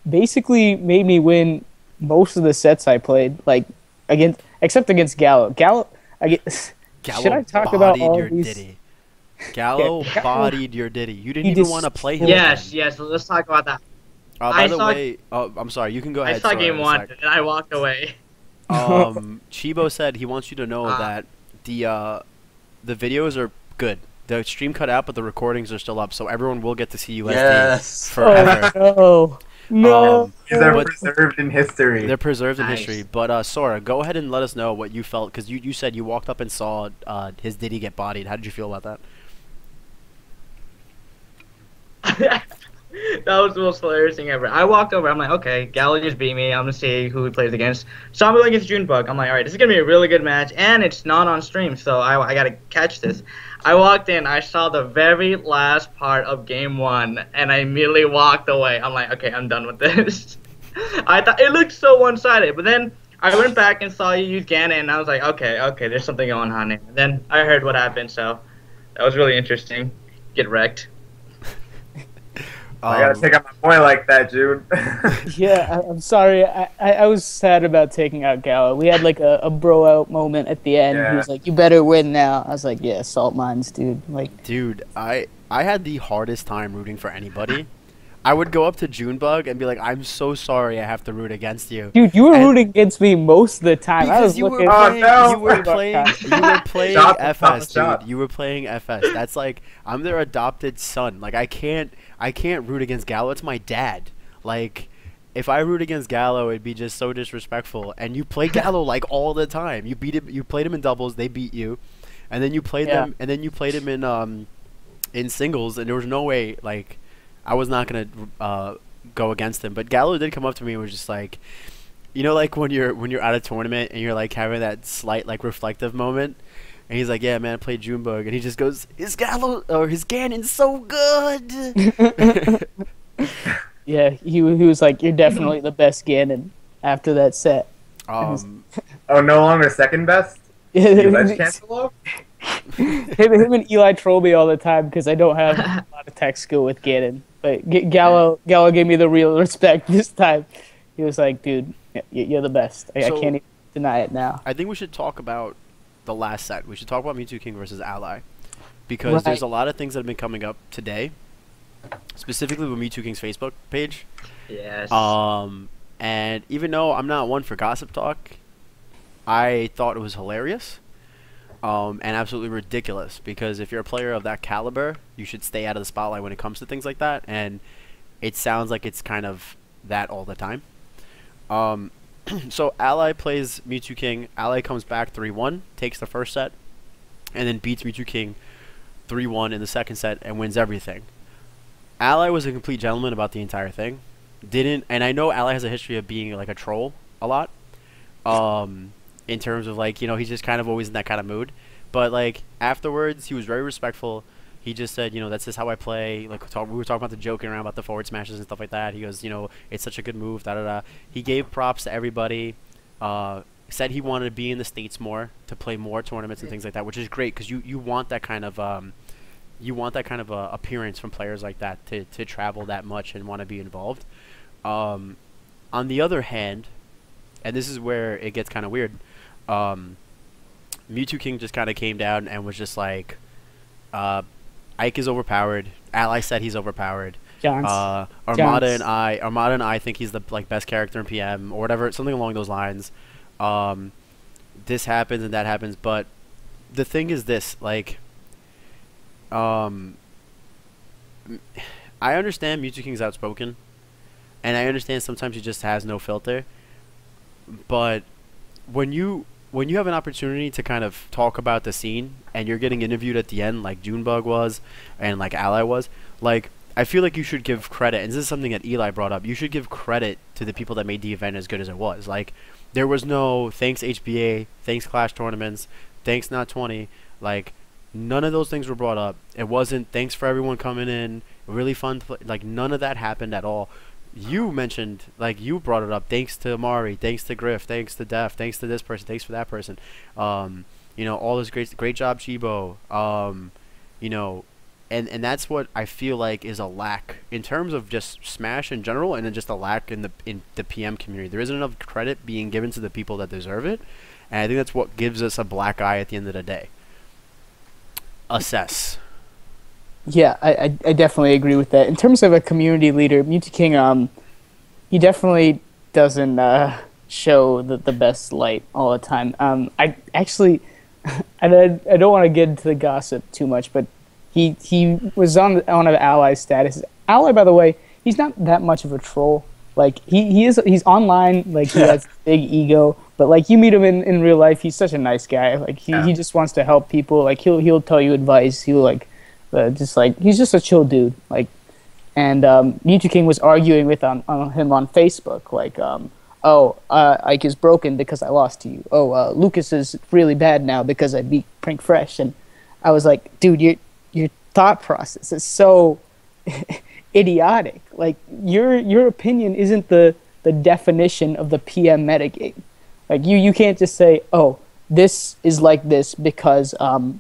basically made me win most of the sets I played. Like except against Gallo. Gallo, should I talk about all your these? Diddy. Gallo bodied your Diddy. You didn't He even just- want to play him. Yes, again. yes. Let's talk about that. By I the saw- way, I'm sorry. You can go ahead. I saw Sora, game in a one sec. and I walked away. Chibo said he wants you to know that the videos are good. The stream cut out, but the recordings are still up, so everyone will get to see you Yes. forever. Oh no! These are But- preserved in history. They're preserved in Nice. history. But Sora, go ahead and let us know what you felt, because you said you walked up and saw his Diddy get bodied. How did you feel about that? That was the most hilarious thing ever. I walked over. I'm like, okay, Gallo just beat me. I'm gonna see who he plays against. So I'm going against Junebug. I'm like, all right, this is gonna be a really good match, and it's not on stream, so I gotta catch this. I walked in. I saw the very last part of game one, and I immediately walked away. I'm like, okay, I'm done with this. I thought it looked so one-sided, but then I went back and saw you use Ganon, and I was like, okay, there's something going on here. And then I heard what happened, so that was really interesting. Get wrecked. I gotta take out my boy like that, June. Yeah, I'm sorry. I was sad about taking out Gallo. We had like a bro out moment at the end. Yeah. He was like, "You better win now." I was like, "Yeah, salt mines, dude." Like, Dude, I had the hardest time rooting for anybody. I would go up to Junebug and be like, "I'm so sorry, I have to root against you." dude, you were And- rooting against me most of the time. I Because was you were looking. playing, no. you were playing Shot, FS, shot. dude. You were playing FS. That's like I'm their adopted son. Like I can't root against Gallo. It's my dad. Like if I root against Gallo, it'd be just so disrespectful. And you play Gallo like all the time. You beat him. You played him in doubles. They beat you, and then you played Yeah. them. And then you played him in singles. And there was no way like I was not gonna go against him. But Gallo did come up to me and was just like, you know, like when you're at a tournament and you're like having that slight like reflective moment, and he's like, "Yeah, man, I played Junebug," and he just goes, "His Gallo or his Ganon's so good." Yeah, he was like, "You're definitely the best Ganon." After that set. Um, Oh, no longer second best? You ledge cancel? him and Eli troll me all the time because I don't have a lot of tech skill with Ganon. But Gallo gave me the real respect this time. He was like, "Dude, you're the best. I So- can't even deny it now." I think we should talk about the last set. We should talk about Mewtwo King versus Ally, because Right. there's a lot of things that have been coming up today, specifically with Mewtwo King's Facebook page. Yes. And even though I'm not one for gossip talk, I thought it was hilarious, and absolutely ridiculous. Because if you're a player of that caliber, you should stay out of the spotlight when it comes to things like that. And it sounds like it's kind of that all the time. So Ally plays Mewtwo King. Ally comes back 3-1, takes the first set, and then beats Mewtwo King 3-1 in the second set and wins everything. Ally was a complete gentleman about the entire thing. And I know Ally has a history of being like a troll a lot. In terms of like, you know, he's just kind of always in that kind of mood. But like afterwards, he was very respectful. He just said, you know, that's just how I play. Like we were talking about the joking around about the forward smashes and stuff like that. He goes, you know, it's such a good move. Da da da. He gave props to everybody. Said he wanted to be in the States more, to play more tournaments and things like that, which is great because you want that kind of appearance from players like that to travel that much and want to be involved. On the other hand, and this is where it gets kind of weird, Mewtwo King just kind of came down and was just like, Ike is overpowered. Ally said he's overpowered. Armada and I think he's the best character in PM or whatever, something along those lines. This happens and that happens, but the thing is this, like, I understand Mewtwo King's outspoken, and I understand sometimes he just has no filter, but when you have an opportunity to kind of talk about the scene and you're getting interviewed at the end like Junebug was and like Ally was, like, I feel like you should give credit, and this is something that Eli brought up, you should give credit to the people that made the event as good as it was. Like, there was no thanks HBA, thanks Clash Tournaments, thanks Not 20, like, none of those things were brought up. It wasn't thanks for everyone coming in, really fun to play. Like, none of that happened at all. You mentioned, like, you brought it up, thanks to Mari, thanks to Griff, thanks to Def, thanks to this person, thanks for that person. You know, all this great job, Chibo. You know, and that's what I feel like is a lack in terms of just Smash in general, and then just a lack in the PM community. There isn't enough credit being given to the people that deserve it, and I think that's what gives us a black eye at the end of the day. Assess. Yeah, I definitely agree with that. In terms of a community leader, Mewtwo King, he definitely doesn't show the best light all the time. I actually, I don't want to get into the gossip too much, but he was on one of Ally's statuses. Ally, by the way, he's not that much of a troll. Like, he's online, like, he has big ego, but like, you meet him in real life, he's such a nice guy. Like, he just wants to help people. Like, he'll tell you advice. He'll like he's just a chill dude. Like, and Mewtwo King was arguing with him on Facebook, like, Ike is broken because I lost to you. Lucas is really bad now because I beat Prank Fresh. And I was like, dude, your thought process is so idiotic. Like, your opinion isn't the definition of the PM metagame. Like, you can't just say, oh, this is like this because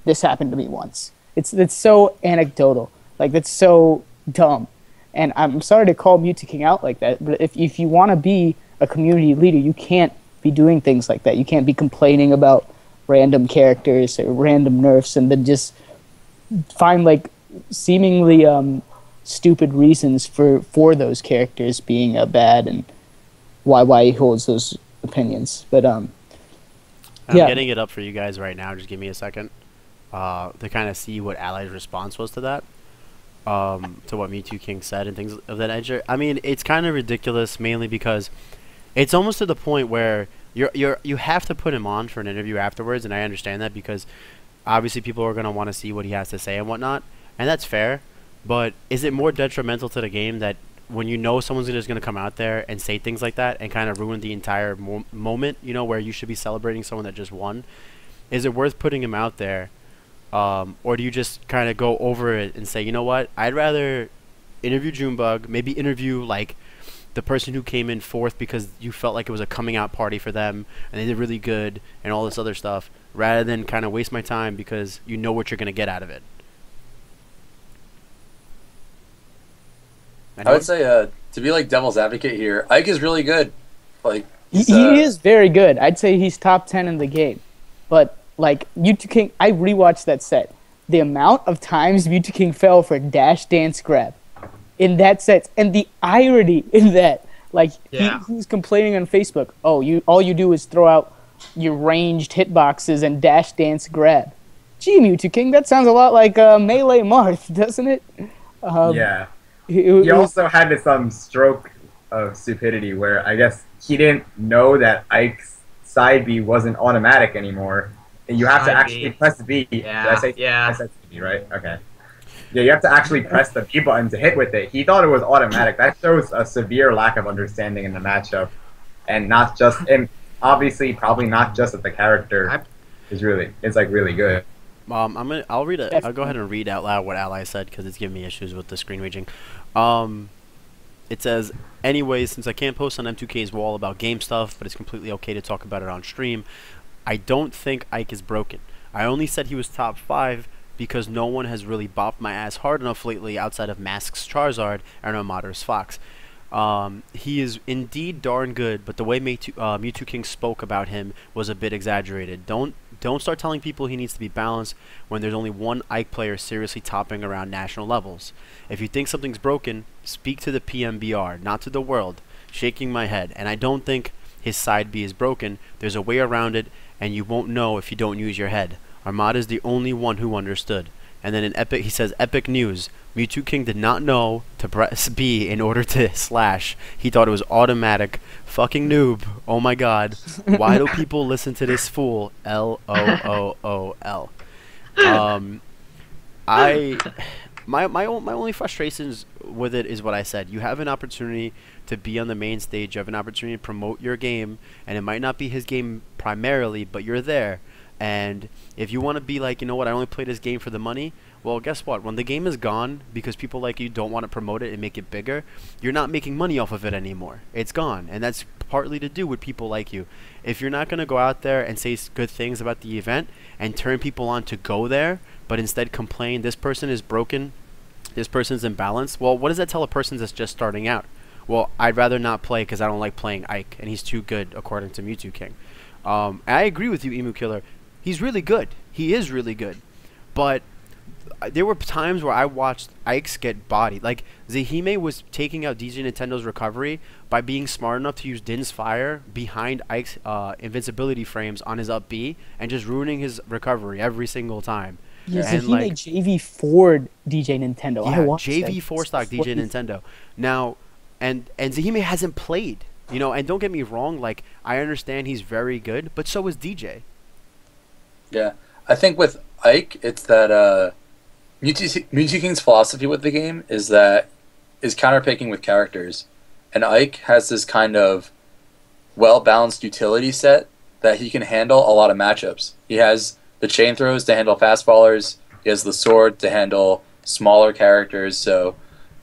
this happened to me once. It's so anecdotal. Like, that's so dumb. And I'm sorry to call Mewtwo King out like that, but if you want to be a community leader, you can't be doing things like that. You can't be complaining about random characters or random nerfs and then just find, like, seemingly stupid reasons for those characters being bad and why he holds those opinions. But I'm getting it up for you guys right now. Just give me a second to kind of see what Ally's response was to that, to what Mewtwo King said and things of that nature. I mean, it's kind of ridiculous, mainly because it's almost to the point where you have to put him on for an interview afterwards, and I understand that because obviously people are going to want to see what he has to say and whatnot, and that's fair. But is it more detrimental to the game that when you know someone's just going to come out there and say things like that and kind of ruin the entire moment, you know, where you should be celebrating someone that just won? Is it worth putting him out there? Or do you just kind of go over it and say, you know what, I'd rather interview Junebug, maybe interview, like, the person who came in fourth because you felt like it was a coming out party for them and they did really good and all this other stuff, rather than kind of waste my time because you know what you're going to get out of it. I would say, to be like devil's advocate here, Ike is really good. Like, he is very good. I'd say he's top 10 in the game. But, like, Mewtwo King, I rewatched that set. The amount of times Mewtwo King fell for dash dance grab in that set, and the irony in that, like, he was complaining on Facebook, oh, all you do is throw out your ranged hitboxes and dash dance grab. Gee, Mewtwo King, that sounds a lot like Melee Marth, doesn't it? Yeah. He also had some stroke of stupidity where I guess he didn't know that Ike's side B wasn't automatic anymore. And you have to actually press B. Yeah, I said B, right? Okay. Yeah, you have to actually press the B button to hit with it. He thought it was automatic. That shows a severe lack of understanding in the matchup. And not just, and obviously probably not just that the character is really good. I'll go ahead and read out loud what Ally said because it's giving me issues with the screen raging. It says, anyways, since I can't post on M2K's wall about game stuff, but it's completely okay to talk about it on stream, I don't think Ike is broken. I only said he was top 5 because no one has really bopped my ass hard enough lately outside of Mask's Charizard and Armada's Fox. He is indeed darn good, but the way Mewtwo King spoke about him was a bit exaggerated. Don't start telling people he needs to be balanced when there's only one Ike player seriously topping around national levels. If you think something's broken, speak to the PMBR, not to the world. Shaking my head, and I don't think his side B is broken. There's a way around it, and you won't know if you don't use your head. Armada's the only one who understood. And then in Epic, he says, epic news. Mewtwo King did not know to press B in order to slash. He thought it was automatic. Fucking noob. Oh my god. Why do people listen to this fool? LOOOL. My only frustrations with it is what I said. You have an opportunity to be on the main stage. You have an opportunity to promote your game, and it might not be his game primarily, but you're there. And if you want to be like, you know what, I only play this game for the money, well, guess what? When the game is gone, because people like you don't want to promote it and make it bigger, you're not making money off of it anymore. It's gone, and that's partly to do with people like you. If you're not going to go out there and say good things about the event and turn people on to go there, but instead complain, this person is broken, this person's imbalanced, well, what does that tell a person that's just starting out? Well, I'd rather not play because I don't like playing Ike, and he's too good, according to Mewtwo King. I agree with you, Emukiller. He's really good. He is really good. But there were times where I watched Ike's get bodied. Like, Zahime was taking out DJ Nintendo's recovery by being smart enough to use Din's Fire behind Ike's invincibility frames on his up B and just ruining his recovery every single time. Yeah, Zahime JV4'd DJ Nintendo. Yeah, I watched JV4 stock DJ Nintendo. Now, and Zahime hasn't played. You know, and don't get me wrong, like, I understand he's very good, but so is DJ. Yeah, I think with Ike, it's that Mewtwo King's philosophy with the game is counterpicking with characters, and Ike has this kind of well-balanced utility set that he can handle a lot of matchups. He has the chain throws to handle fast fallers. He has the sword to handle smaller characters. So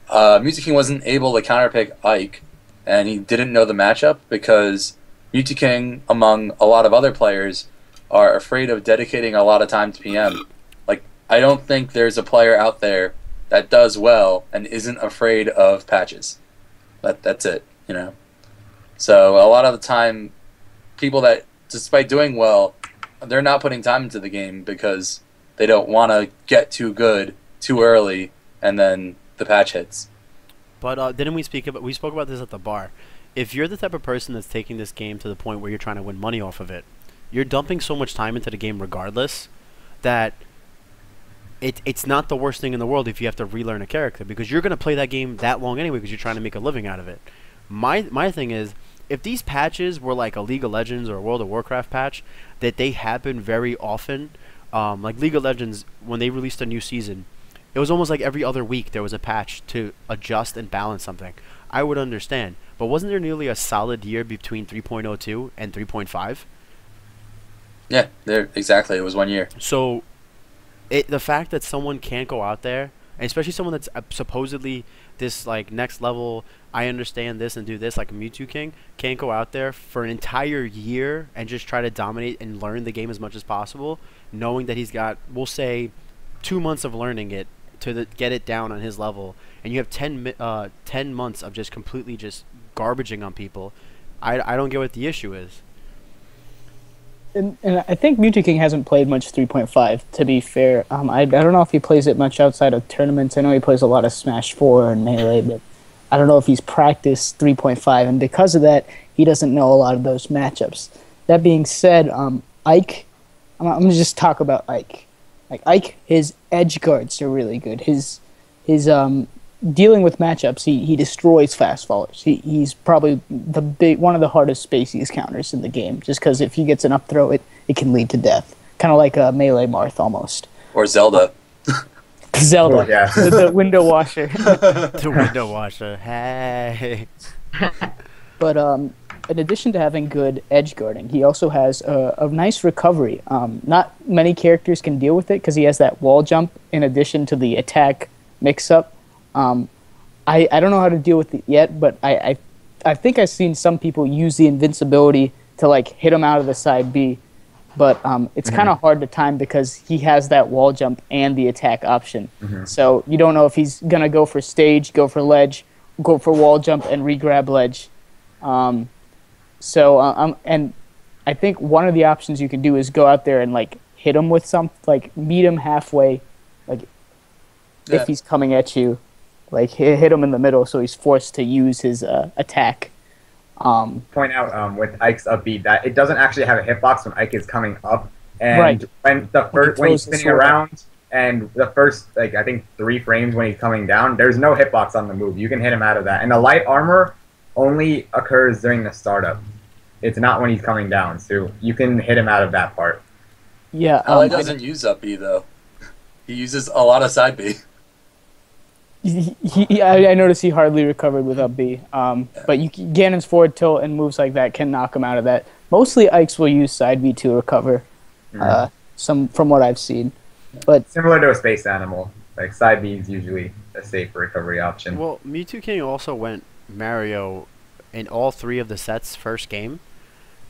Mewtwo King wasn't able to counterpick Ike, and he didn't know the matchup because Mewtwo King, among a lot of other players, are afraid of dedicating a lot of time to PM. Like, I don't think there's a player out there that does well and isn't afraid of patches. That's it, you know? So a lot of the time, people that, despite doing well, they're not putting time into the game because they don't want to get too good too early and then the patch hits. But didn't we spoke about this at the bar. If you're the type of person that's taking this game to the point where you're trying to win money off of it, you're dumping so much time into the game regardless that it's not the worst thing in the world if you have to relearn a character, because you're going to play that game that long anyway because you're trying to make a living out of it. My thing is, if these patches were like a League of Legends or a World of Warcraft patch, that they happen very often, like League of Legends, when they released a new season, it was almost like every other week there was a patch to adjust and balance something. I would understand. But wasn't there nearly a solid year between 3.02 and 3.5? Yeah, exactly. It was 1 year. So, the fact that someone can't go out there, and especially someone that's supposedly this like next level, I understand this and do this, like a Mewtwo King, can't go out there for an entire year and just try to dominate and learn the game as much as possible, knowing that he's got, we'll say, 2 months of learning it to get it down on his level, and you have 10 months of just completely just garbaging on people. I don't get what the issue is. And I think Mewtwo King hasn't played much 3.5, to be fair. I don't know if he plays it much outside of tournaments. I know he plays a lot of Smash 4 and Melee, but I don't know if he's practiced 3.5, and because of that, he doesn't know a lot of those matchups. That being said, Ike, I'm going to just talk about Ike. Like, Ike, his edge guards are really good. His dealing with matchups, he destroys fast fallers. He's probably one of the hardest spacies counters in the game, just because if he gets an up throw, it can lead to death. Kind of like a Melee Marth almost. Or Zelda. Zelda, Oh, yeah. the window washer. The window washer, hey. But in addition to having good edge guarding, he also has a nice recovery. Not many characters can deal with it because he has that wall jump in addition to the attack mix-up. I don't know how to deal with it yet, but I think I've seen some people use the invincibility to like hit him out of the side B, but it's kind of hard to time because he has that wall jump and the attack option. So you don't know if he's gonna go for stage, go for ledge, go for wall jump and re-grab ledge. And I think one of the options you can do is go out there and like hit him with meet him halfway, like if he's coming at you, like hit him in the middle so he's forced to use his attack. Point out with Ike's up B that it doesn't actually have a hitbox when Ike is coming up, and when he's spinning around and the first I think 3 frames when he's coming down, there's no hitbox on the move. You can hit him out of that, and the light armor only occurs during the startup. It's not when he's coming down, so you can hit him out of that part. Yeah, Ally doesn't use up B though. He uses a lot of side B. I noticed he hardly recovered with up B. But Ganon's forward tilt and moves like that can knock him out of that. Mostly Ike's will use side B to recover. From what I've seen. But similar to a space animal, like side B is usually a safe recovery option. Well, Mewtwo King also went Mario in all 3 of the sets first game,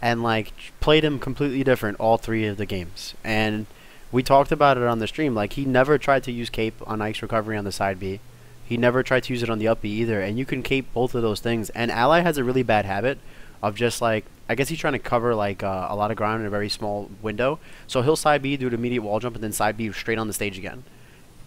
and like played him completely different all 3 of the games. And we talked about it on the stream. Like he never tried to use cape on Ike's recovery on the side B. He never tried to use it on the up B either. And you can cape both of those things. And Ally has a really bad habit of just like, I guess he's trying to cover like a lot of ground in a very small window. So he'll side B, do an immediate wall jump, and then side B straight on the stage again.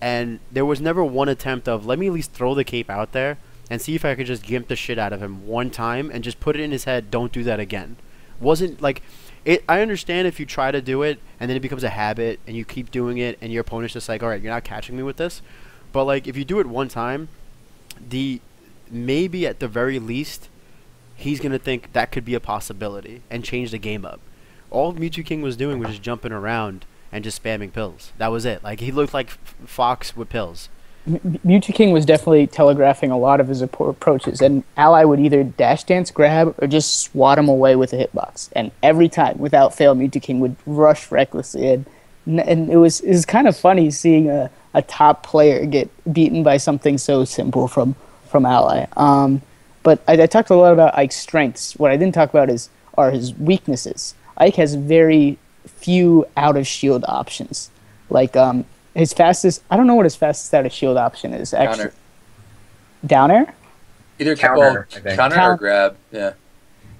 And there was never one attempt of, let me at least throw the cape out there and see if I could just gimp the shit out of him one time and just put it in his head, don't do that again. Wasn't like, I understand if you try to do it and then it becomes a habit and you keep doing it and your opponent's just like, alright, you're not catching me with this. But like, if you do it one time, maybe at the very least, he's going to think that could be a possibility and change the game up. All Mewtwo King was doing was just jumping around and just spamming pills. That was it. Like, he looked like Fox with pills. Mewtwo King was definitely telegraphing a lot of his approaches, and Ally would either dash dance, grab, or just swat him away with a hitbox. And every time, without fail, Mewtwo King would rush recklessly in. And it was kind of funny seeing a top player get beaten by something so simple from Ally. But I talked a lot about Ike's strengths. What I didn't talk about are his weaknesses. Ike has very few out of shield options. Like his fastest, I don't know what his fastest out of shield option is actually. Counter. Down air? Either Counter, counter or grab. Yeah.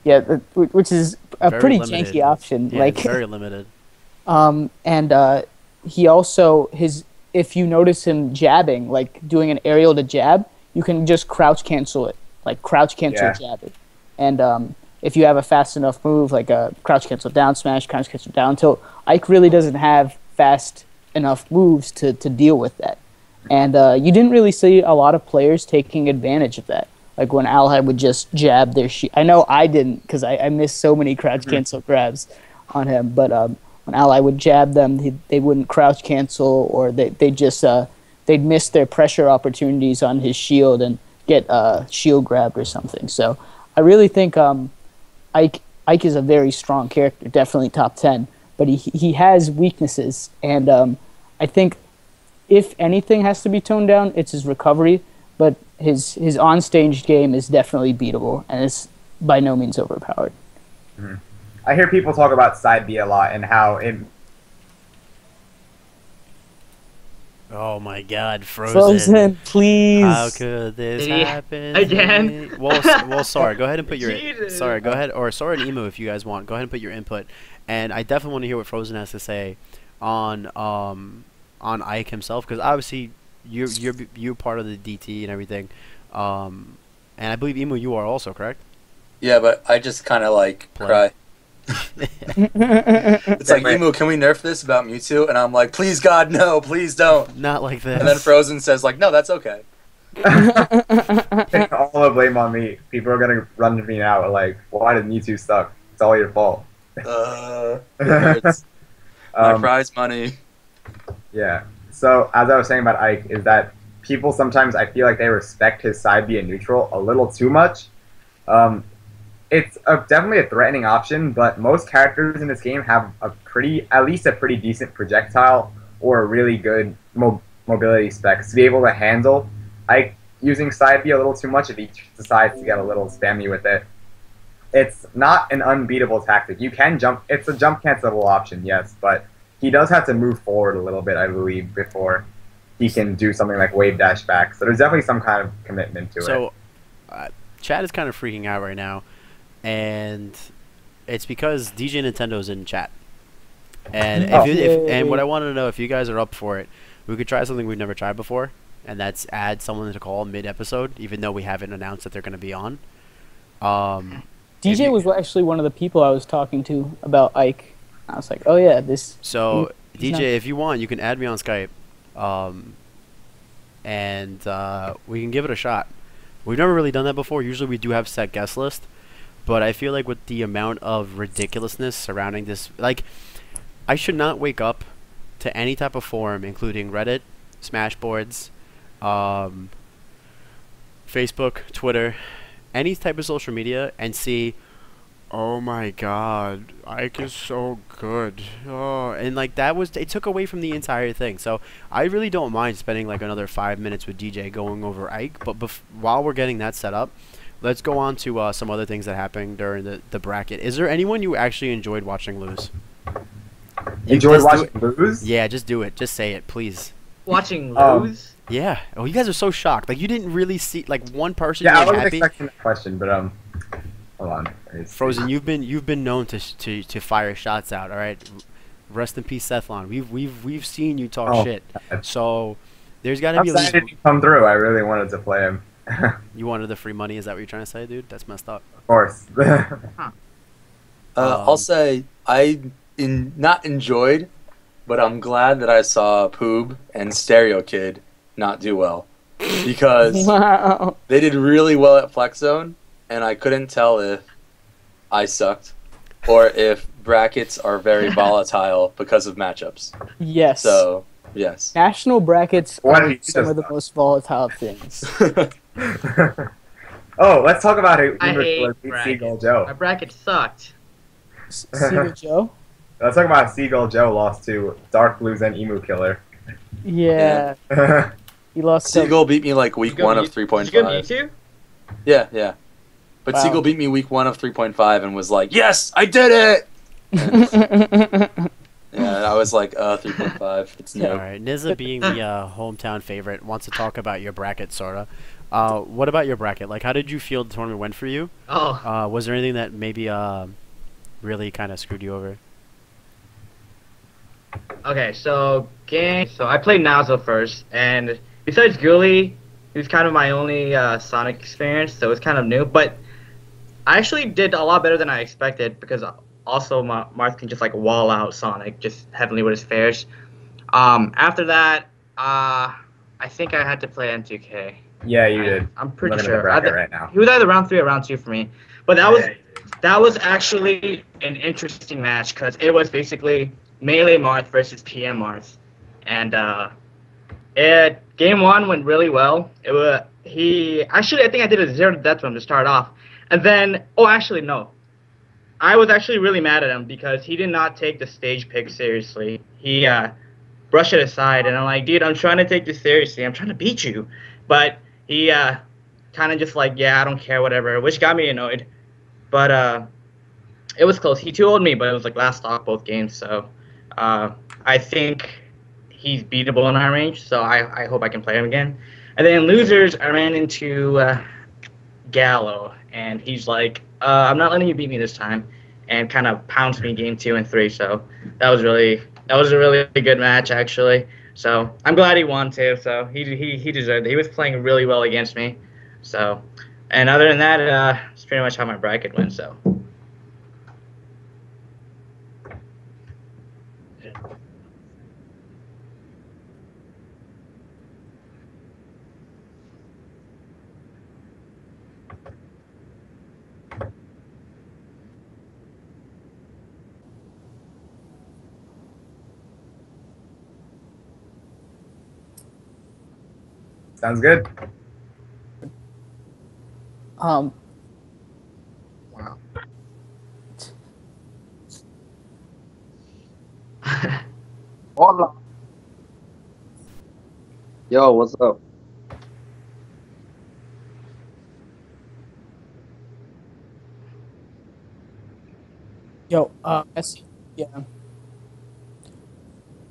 Yeah, which is a Very pretty limited. janky option. Yeah, like it's very limited. and he also if you notice him jabbing, like doing an aerial to jab, you can just crouch cancel it. Like crouch cancel jab it. And if you have a fast enough move, like a crouch cancel down smash, crouch cancel down tilt, Ike really doesn't have fast enough moves to deal with that. And you didn't really see a lot of players taking advantage of that. Like when Ally would just jab their I know I didn't, because I missed so many crouch cancel grabs on him. But when Ally would jab them, they wouldn't crouch cancel, or they'd miss their pressure opportunities on his shield and get shield grabbed or something. So I really think Ike is a very strong character, definitely top 10. But he has weaknesses, and I think if anything has to be toned down, it's his recovery. But his on-stage game is definitely beatable, and it's by no means overpowered. Mm-hmm. I hear people talk about side B a lot and how it... Oh my God, Frozen, please. How could this happen? Again? Well, Sora, go ahead and put your... Jesus. Sorry, go ahead, or Sora and Emu if you guys want. Go ahead and put your input. And I definitely want to hear what Frozen has to say on Ike himself, because obviously you're part of the DT and everything. And I believe Emu, you are also, correct? Yeah, but I just kind of like cry. It's like, Emu, can we nerf this about Mewtwo? And I'm like, please God, no, please don't. Not like this. And then Frozen says like, no, that's okay. Take all the blame on me. People are gonna run to me now like, why did Mewtwo suck? It's all your fault. It hurts. My prize money. Yeah. So as I was saying about Ike, is that people sometimes, I feel like they respect his side B and neutral a little too much. It's definitely a threatening option, but most characters in this game have at least a pretty decent projectile or a really good mobility specs to be able to handle Ike using side B a little too much if he decides to get a little spammy with it. It's not an unbeatable tactic. You can jump. It's a jump cancelable option, yes, but he does have to move forward a little bit, I believe, before he can do something like wave dash back. So there's definitely some kind of commitment to it. So chat is kind of freaking out right now, and it's because DJ Nintendo's in chat. And and what I wanted to know, if you guys are up for it, we could try something we've never tried before, and that's add someone to call mid-episode, even though we haven't announced that they're going to be on. DJ was actually one of the people I was talking to about Ike. I was like, oh yeah, this. So DJ, if you want, you can add me on Skype, and we can give it a shot. We've never really done that before. Usually we do have set guest list, but I feel like with the amount of ridiculousness surrounding this, like, I should not wake up to any type of forum, including Reddit, Smashboards, Facebook, Twitter, any type of social media, and see, oh my god, Ike is so good. Oh, and like it took away from the entire thing. So I really don't mind spending like another 5 minutes with DJ going over Ike, but while we're getting that set up, let's go on to some other things that happened during the bracket. Is there anyone you actually enjoyed watching lose? Enjoyed watching lose? Yeah, just do it. Just say it, please. Watching lose? Yeah. Oh, you guys are so shocked. Like, you didn't really see, like, one person Yeah, I you were wasn't happy. expecting that question, but hold on. Frozen, you've been known to fire shots out. All right. Rest in peace, Sethlon. We've seen you talk shit. God. So there's got to be. I'm sad it didn't come through. I really wanted to play him. You wanted the free money? Is that what you're trying to say, dude? That's messed up. Of course. I'll say not enjoyed, but I'm glad that I saw Poob and Stereo Kid not do well, because Wow. they did really well at Flex Zone, and I couldn't tell if I sucked or if brackets are very volatile because of matchups. Yes. So yes. National brackets Why are did you some of the just- most volatile things. Oh, let's talk about who I hate beat brackets. Seagull My Joe. bracket sucked. Seagull Joe? Let's talk about Seagull Joe lost to Dark Blues and Emukiller. Yeah. He lost to Seagull beat me like week 1 of Did you go 3.5. Mewtwo? Yeah. But Wow. Seagull beat me week 1 of 3.5 and was like, "Yes, I did it!" Yeah, I was like, 3.5. It's new. All right. Nizza, being the hometown favorite, wants to talk about your bracket, Sora. What about your bracket? Like, how did you feel the tournament went for you? Oh, Was there anything that maybe really kind of screwed you over? okay. So I played Nazo first, and besides Gully, he was kind of my only Sonic experience, so it was kind of new. But I actually did a lot better than I expected, because also Marth can just like wall out Sonic just heavily with his fairs. After that, I think I had to play M2K. Yeah, you did. I'm pretty Looking at the sure. bracket right now. He was either round 3 or round 2 for me. But that was actually an interesting match, because it was basically Melee Marth versus PM Marth. And game 1 went really well. I think I did a 0 to death from to start off. And then, no. I was actually really mad at him because he did not take the stage pick seriously. He brushed it aside, and I'm like, dude, I'm trying to take this seriously. I'm trying to beat you. But he kind of just like, yeah, I don't care, whatever, which got me annoyed. But it was close. He 2-0'd me, but it was like last stock both games. So I think he's beatable in our range, so I hope I can play him again. And then losers, I ran into Gallo, and he's like, I'm not letting you beat me this time, and kind of pounced me game 2 and 3. So that was a really good match, actually. So I'm glad he won too. So he deserved it. He was playing really well against me. So, and other than that, it's pretty much how my bracket went. So. Sounds good. Wow. Hola. Yo, what's up? Yo, yeah.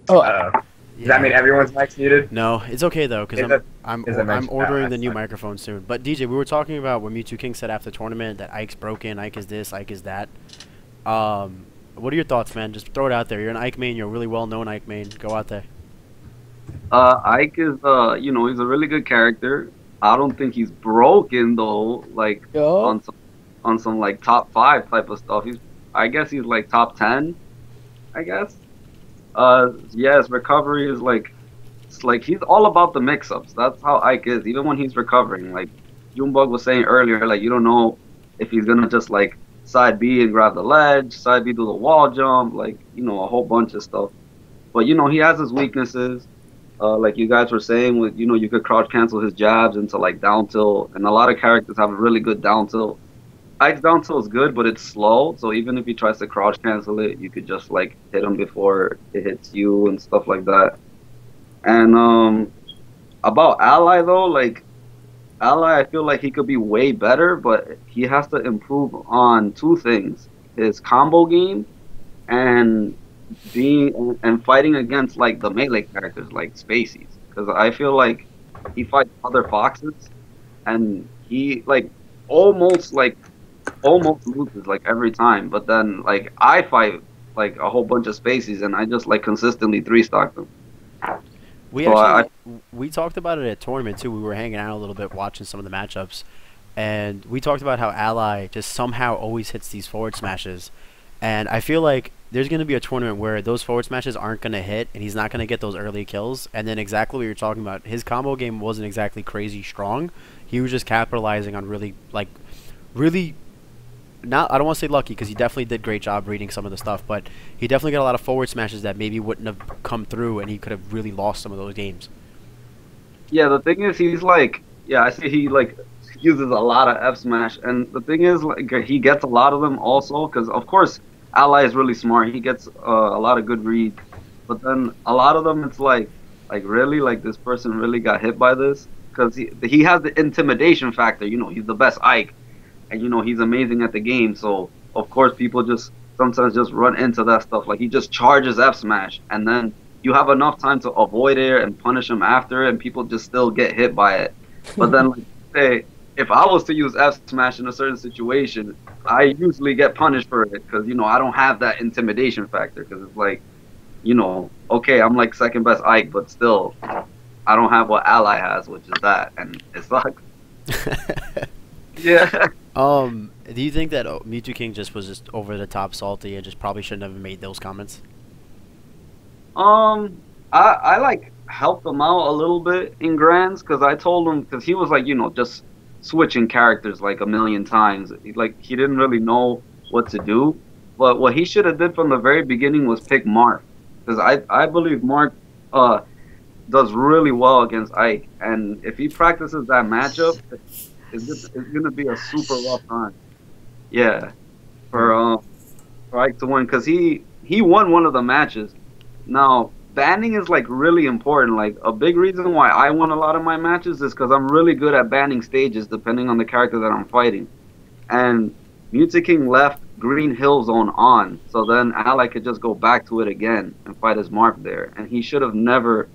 Oh, Does that mean everyone's mic's muted? No, it's okay though, because I'm mentioned. ordering the That's new fine. microphone soon. But DJ, we were talking about when Mewtwo King said after the tournament that Ike's broken, Ike is this, Ike is that. What are your thoughts, man? Just throw it out there. You're an Ike main. You're a really well-known Ike main. Go out there. Ike is, he's a really good character. I don't think he's broken though. Like Yo. on some like top 5 type of stuff. I guess he's like top 10. I guess. Yes, recovery is like, it's like he's all about the mix-ups. That's how Ike is. Even when he's recovering, like Junebug was saying earlier, like you don't know if he's gonna just like side B and grab the ledge, side B do the wall jump, like a whole bunch of stuff. But he has his weaknesses. Like you guys were saying, with you could crouch cancel his jabs into like down tilt, and a lot of characters have a really good down tilt. Ike's down tilt is good, but it's slow. So even if he tries to crouch cancel it, you could just like hit him before it hits you and stuff like that. And about Ally though, like Ally, I feel like he could be way better, but he has to improve on 2 things: his combo game and fighting against like the melee characters like Spaceys, because I feel like he fights other foxes and he like almost loses like every time, but then like I fight like a whole bunch of Spaceys and I just like consistently 3-stock them. We talked about it at tournament too. We were hanging out a little bit, watching some of the matchups, and we talked about how Ally just somehow always hits these forward smashes. And I feel like there's going to be a tournament where those forward smashes aren't going to hit, and he's not going to get those early kills. And then exactly what you're talking about, his combo game wasn't exactly crazy strong. He was just capitalizing on really not, I don't want to say lucky, because he definitely did a great job reading some of the stuff, but he definitely got a lot of forward smashes that maybe wouldn't have come through, and he could have really lost some of those games. Yeah, the thing is, he's like, I see he like uses a lot of F smash, and the thing is, like, he gets a lot of them also, because of course Ally is really smart. He gets a lot of good reads, but then a lot of them it's like really, like this person really got hit by this, because he has the intimidation factor. He's the best Ike. And he's amazing at the game, so of course people just sometimes just run into that stuff. Like he just charges F smash, and then you have enough time to avoid it and punish him after, and people just still get hit by it. But then, like, say, if I was to use F smash in a certain situation, I usually get punished for it because I don't have that intimidation factor. Because it's like, okay, I'm like second best Ike, but still, I don't have what Ally has, which is that, and it sucks. Yeah. Do you think that Mewtwo King just was just over the top salty and just probably shouldn't have made those comments? I like helped him out a little bit in Grands, because I told him, because he was like, just switching characters like a million times. He didn't really know what to do. But what he should have did from the very beginning was pick Marth, because I believe Marth does really well against Ike, and if he practices that matchup, it's gonna be a super rough time. Yeah, for Ike to win, because he won one of the matches. Now banning is like really important. Like a big reason why I won a lot of my matches is because I'm really good at banning stages depending on the character that I'm fighting. And Mewtwo King left Green Hill Zone on, so then Ally could just go back to it again and fight his Marth there. And he should have never,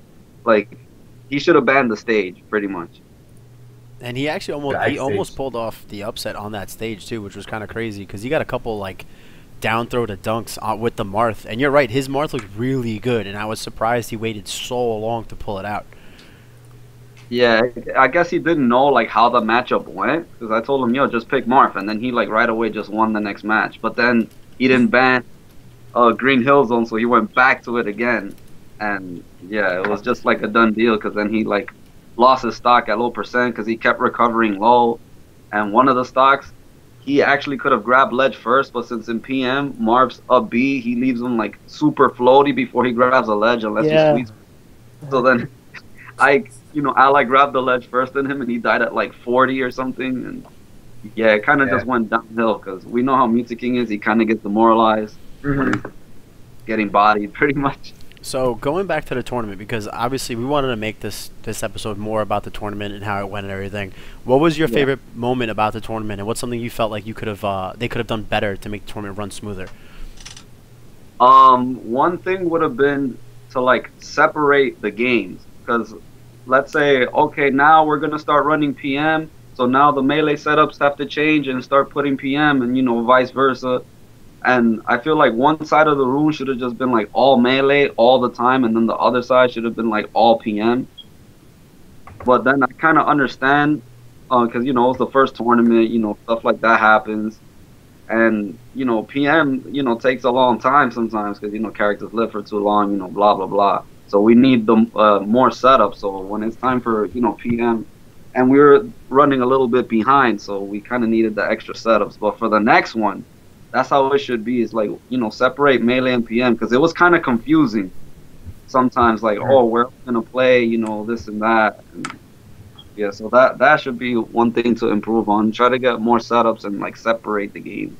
he should have banned the stage pretty much. And he actually almost pulled off the upset on that stage too, which was kind of crazy because he got a couple like down throw to dunks with the Marth. And you're right, his Marth looked really good, and I was surprised he waited so long to pull it out. Yeah, I guess he didn't know like how the matchup went, because I told him, yo, just pick Marth, and then he like right away just won the next match. But then he didn't ban Green Hill Zone, so he went back to it again, and yeah, it was just like a done deal, because then he like lost his stock at low percent because he kept recovering low, and one of the stocks he actually could have grabbed ledge first, but since in PM Marv's up B, he leaves him like super floaty before he grabs a ledge unless you squeeze. So then Ally grabbed the ledge first in him, and he died at like 40 or something, and yeah, it kind of just went downhill, because we know how Mewtwo King is. He kind of gets demoralized, getting bodied pretty much. So going back to the tournament, because obviously we wanted to make this episode more about the tournament and how it went and everything. What was your favorite moment about the tournament, and what's something you felt like you could have they could have done better to make the tournament run smoother? One thing would have been to like separate the games. Because let's say, okay, now we're gonna start running PM, so now the melee setups have to change and start putting PM, and vice versa. And I feel like one side of the room should have just been like all melee all the time, and then the other side should have been like all PM. But then I kind of understand, because it's the first tournament, stuff like that happens, and PM takes a long time sometimes because characters live for too long, blah blah blah. So we need the more setup. So when it's time for PM, and we were running a little bit behind, so we kind of needed the extra setups. But for the next one, that's how it should be. It's like separate melee and PM, because it was kind of confusing sometimes. Like, oh, we're gonna play this and that. And yeah, so that should be one thing to improve on. Try to get more setups and like separate the game.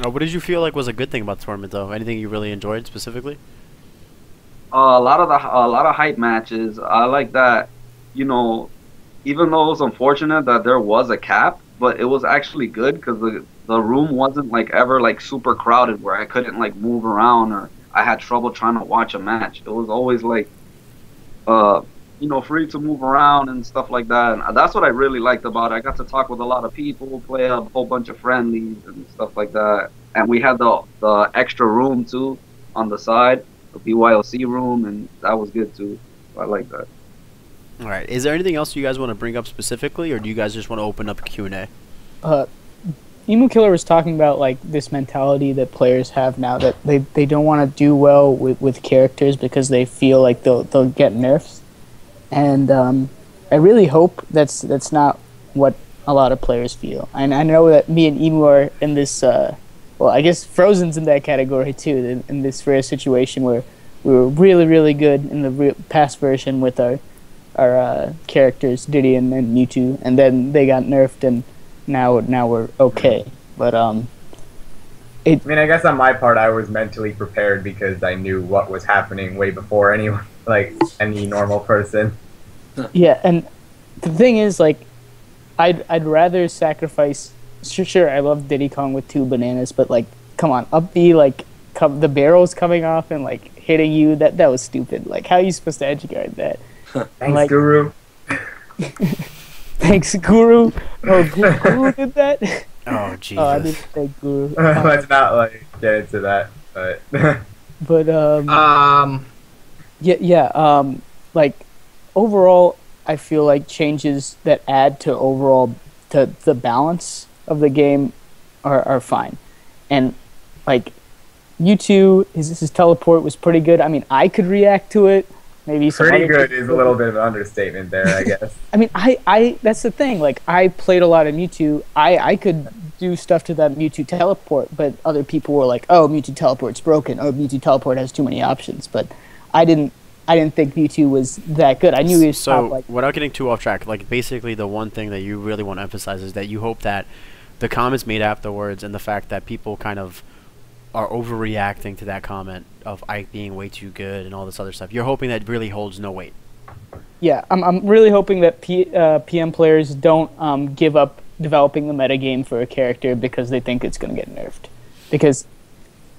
What did you feel like was a good thing about the tournament, though? Anything you really enjoyed specifically? A lot of hype matches. I like that. Even though it was unfortunate that there was a cap, but it was actually good because the room wasn't like ever like super crowded where I couldn't like move around or I had trouble trying to watch a match. It was always like free to move around and stuff like that. And that's what I really liked about it. I got to talk with a lot of people, play a whole bunch of friendlies and stuff like that. And we had the extra room too on the side, the BYOC room, and that was good too. So I like that. All right. Is there anything else you guys want to bring up specifically, or do you guys just want to open up a Q&A? Emukiller was talking about like this mentality that players have now that they don't want to do well with characters because they feel like they'll get nerfs, and I really hope that's not what a lot of players feel. And I know that me and Emu are in this. Well, I guess Frozen's in that category too. In this rare situation where we were really really good in the past version with our characters Diddy and Mewtwo, and then they got nerfed and. Now we're okay, but I mean, I guess on my part, I was mentally prepared because I knew what was happening way before anyone, like any normal person. Yeah, and the thing is, like, I'd rather sacrifice. Sure, I love Diddy Kong with 2 bananas, but like, come on, up B, like, the barrels coming off and like hitting you. That was stupid. Like, how are you supposed to edge guard that? Thanks, like, Guru. Thanks, Guru. Oh, Guru did that? Oh, Jesus. Oh, I didn't thank Guru. Let's not like get into that, but. But like overall, I feel like changes that add to the balance of the game are fine, and like Mewtwo, his teleport was pretty good. I mean, I could react to it. Maybe pretty good is a little bit of an understatement there, I guess. I mean, I that's the thing. Like, I played a lot of Mewtwo. I could do stuff to that Mewtwo teleport, but other people were like, "Oh, Mewtwo teleport's broken. Oh, Mewtwo teleport has too many options." But I didn't think Mewtwo was that good. I knew he was top, like. Without getting too off track, like basically the one thing that you really want to emphasize is that you hope that the comments made afterwards and the fact that people kind of are overreacting to that comment of Ike being way too good and all this other stuff. You're hoping that really holds no weight. Yeah, I'm really hoping that PM players don't give up developing the metagame for a character because they think it's going to get nerfed. Because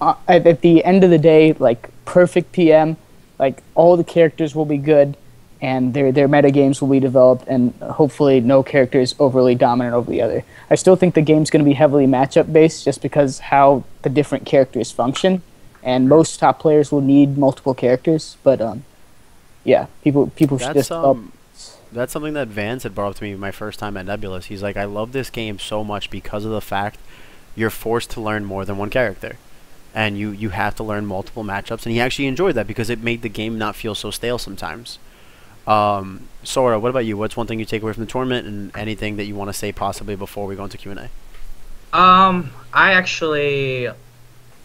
at the end of the day, like, perfect PM, like, all the characters will be good and their metagames will be developed, and hopefully no character is overly dominant over the other. I still think the game's going to be heavily matchup based just because how the different characters function, and most top players will need multiple characters. But yeah, people should just. That's something that Vance had brought up to me my first time at Nebulous. He's like, I love this game so much because of the fact you're forced to learn more than one character, and you have to learn multiple matchups. And he actually enjoyed that because it made the game not feel so stale sometimes. Sora, what about you? What's one thing you take away from the tournament, and anything that you want to say possibly before we go into Q&A? I actually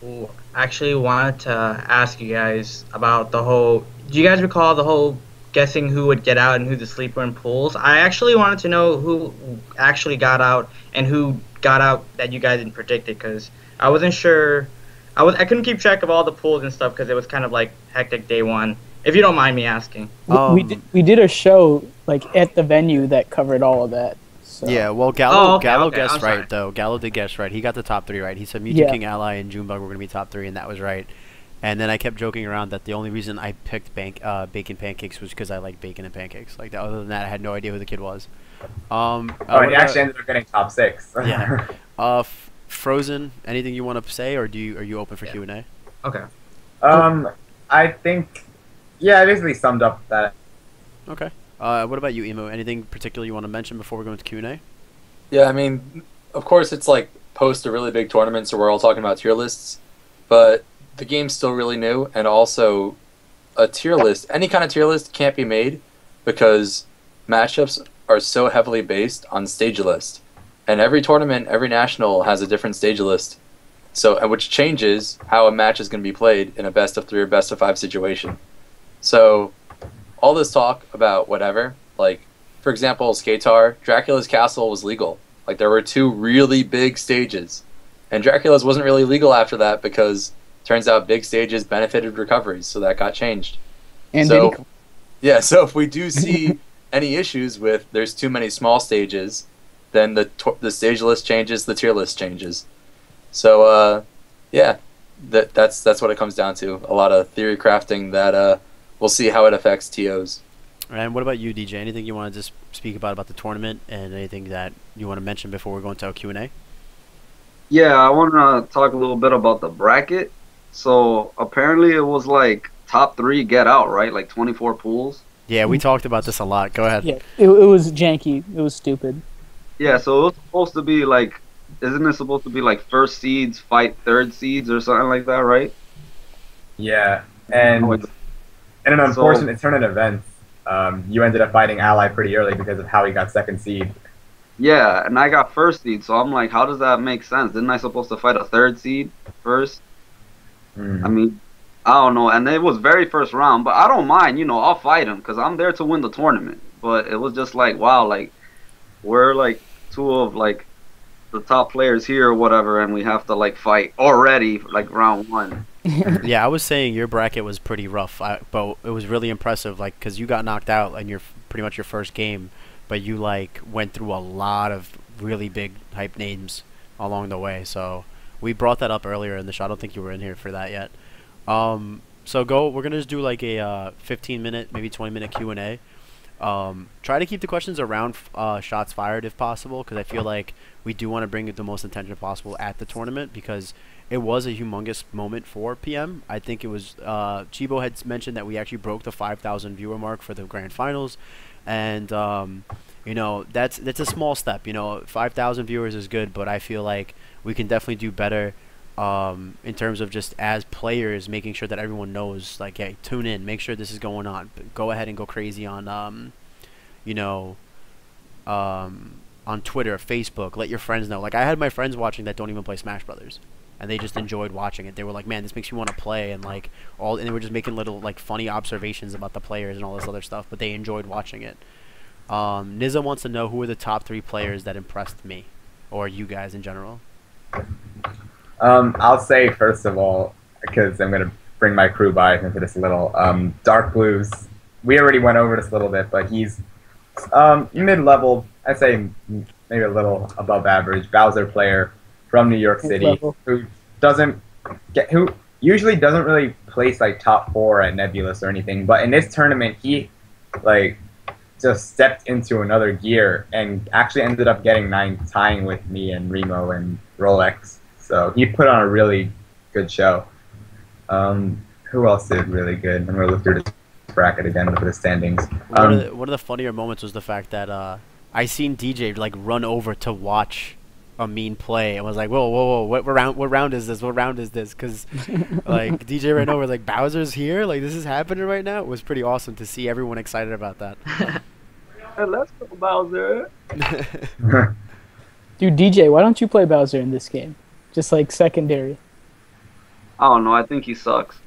wanted to ask you guys about the whole. Do you guys recall the whole guessing who would get out and who the sleeper in pools? I actually wanted to know who actually got out and who got out that you guys didn't predict it, because I wasn't sure. I couldn't keep track of all the pools and stuff because it was kind of like hectic day one. If you don't mind me asking. We did a show like at the venue that covered all of that. So. Yeah, well, Gallo guessed right, though. Gallo did guess right. He got the top 3 right. He said Mewtwo, King, Ally, and Junebug were going to be top 3, and that was right. And then I kept joking around that the only reason I picked bacon pancakes was because I like bacon and pancakes. Like, other than that, I had no idea who the kid was. Oh, and he actually ended up getting top 6. Yeah. Frozen. Anything you want to say, or are you open for Q&A? Okay. I think, yeah, I basically summed up that. Okay. What about you, Emo? Anything particular you want to mention before we go into Q&A? Yeah, I mean, of course, it's like post a really big tournament, so we're all talking about tier lists, but the game's still really new, and also a tier list, any kind of tier list can't be made because matchups are so heavily based on stage list. And every tournament, every national has a different stage list, so which changes how a match is going to be played in a best of 3 or best of 5 situation. So all this talk about whatever, like, for example, Skatar, Dracula's Castle was legal. Like, there were 2 really big stages, and Dracula's wasn't really legal after that because turns out big stages benefited recoveries, so that got changed. And so, yeah, so if we do see any issues with there's too many small stages, then the stage list changes, the tier list changes. So, yeah, that's what it comes down to. A lot of theory crafting that we'll see how it affects TOs. And what about you, DJ? Anything you want to just speak about the tournament, and anything that you want to mention before we go into our Q&A? Yeah, I want to talk a little bit about the bracket. So apparently it was like top 3 get out, right? Like 24 pools. Yeah, we talked about this a lot. Go ahead. Yeah, it was janky. It was stupid. Yeah, so it was supposed to be like, isn't it supposed to be like first seeds fight third seeds or something like that, right? Yeah, and in an unfortunate turn of events, you ended up fighting Ally pretty early because of how he got second seed. Yeah, and I got first seed, so I'm like, how does that make sense? Didn't I supposed to fight a third seed first? I mean, I don't know, and it was very first round, but I don't mind, I'll fight him because I'm there to win the tournament. But it was just like, wow, like, we're like 2 of like the top players here or whatever, and we have to like fight already like round 1. Yeah, I was saying your bracket was pretty rough, but it was really impressive, like, because you got knocked out in pretty much your first game, but you like went through a lot of really big hype names along the way. So we brought that up earlier in the show. I don't think you were in here for that yet. So we're gonna just do like a 15-minute, maybe 20-minute Q&A. Try to keep the questions around shots fired if possible, because I feel like we do want to bring the most attention possible at the tournament, because it was a humongous moment for PM. I think it was Chibo had mentioned that we actually broke the 5,000 viewer mark for the grand finals, and that's a small step. 5,000 viewers is good, but I feel like we can definitely do better in terms of just as players making sure that everyone knows, like, hey, tune in, make sure this is going on, go ahead and go crazy on on Twitter, Facebook, let your friends know. Like, I had my friends watching that don't even play Smash Brothers, and they just enjoyed watching it. They were like, man, this makes me want to play, and like and they were just making little like funny observations about the players and all this other stuff, but they enjoyed watching it. Niza wants to know who are the top 3 players that impressed me, or you guys in general. I'll say first of all, because I'm gonna bring my crew by into this a little. Dark Blues. We already went over this a little bit, but he's mid-level. I'd say maybe a little above average Bowser player from New York City, who usually doesn't really place like top 4 at Nebulous or anything. But in this tournament, he like just stepped into another gear and actually ended up getting 9th, tying with me and Remo and Rolex. So he put on a really good show. Who else did really good? I'm going to look through this bracket again, look at the standings. One of the funnier moments was the fact that I seen DJ like run over to watch Amin play and was like, whoa, what round is this? What round is this? Because like DJ ran over like, Bowser's here? Like, this is happening right now? It was pretty awesome to see everyone excited about that. Hey, let's go, Bowser. Dude, DJ, why don't you play Bowser in this game? Just like secondary. I don't know. I think he sucks.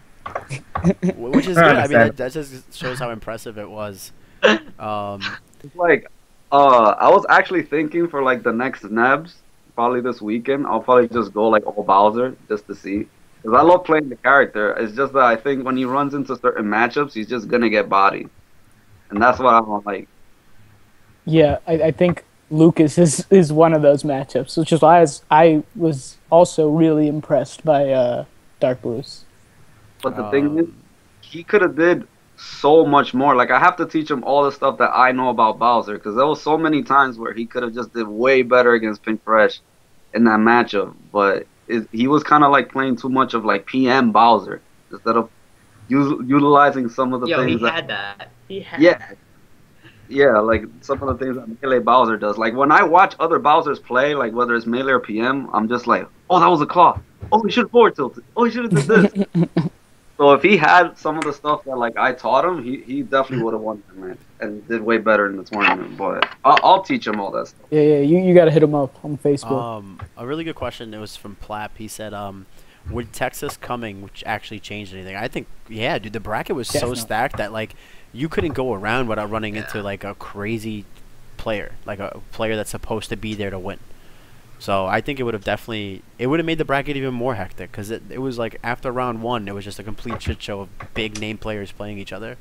Which is good. I mean, that just shows how impressive it was. It's like, I was actually thinking for like the next Nebs, probably this weekend, I'll probably just go like all Bowser just to see. Because I love playing the character. It's just that I think when he runs into certain matchups, he's just going to get bodied. And that's what I don't like. Yeah, I think Lucas is one of those matchups, which is why I was also really impressed by Dark Blues. But the thing is, he could have did so much more. Like I have to teach him all the stuff that I know about Bowser, because there was so many times where he could have just did way better against Pink Fresh in that matchup. But he was kind of like playing too much of like PM Bowser instead of utilizing some of the Yo, things. he had that. He had Yeah. that. Yeah, like some of the things that Melee Bowser does. Like when I watch other Bowsers play, like whether it's Melee or PM, I'm just like, oh, that was a claw. Oh, he should have forward tilted. Oh, he should have did this. So if he had some of the stuff that like I taught him, he definitely would have won that match and did way better in the tournament. But I'll teach him all that stuff. Yeah, you gotta hit him up on Facebook. A really good question. It was from Plap. He said, would Texas coming, which actually changed anything? I think, yeah, dude, the bracket was Definitely. so stacked that like you couldn't go around without running into like a crazy player, like a player that's supposed to be there to win. So I think it would have made the bracket even more hectic, because it was like after round 1, it was just a complete shit show of big name players playing each other.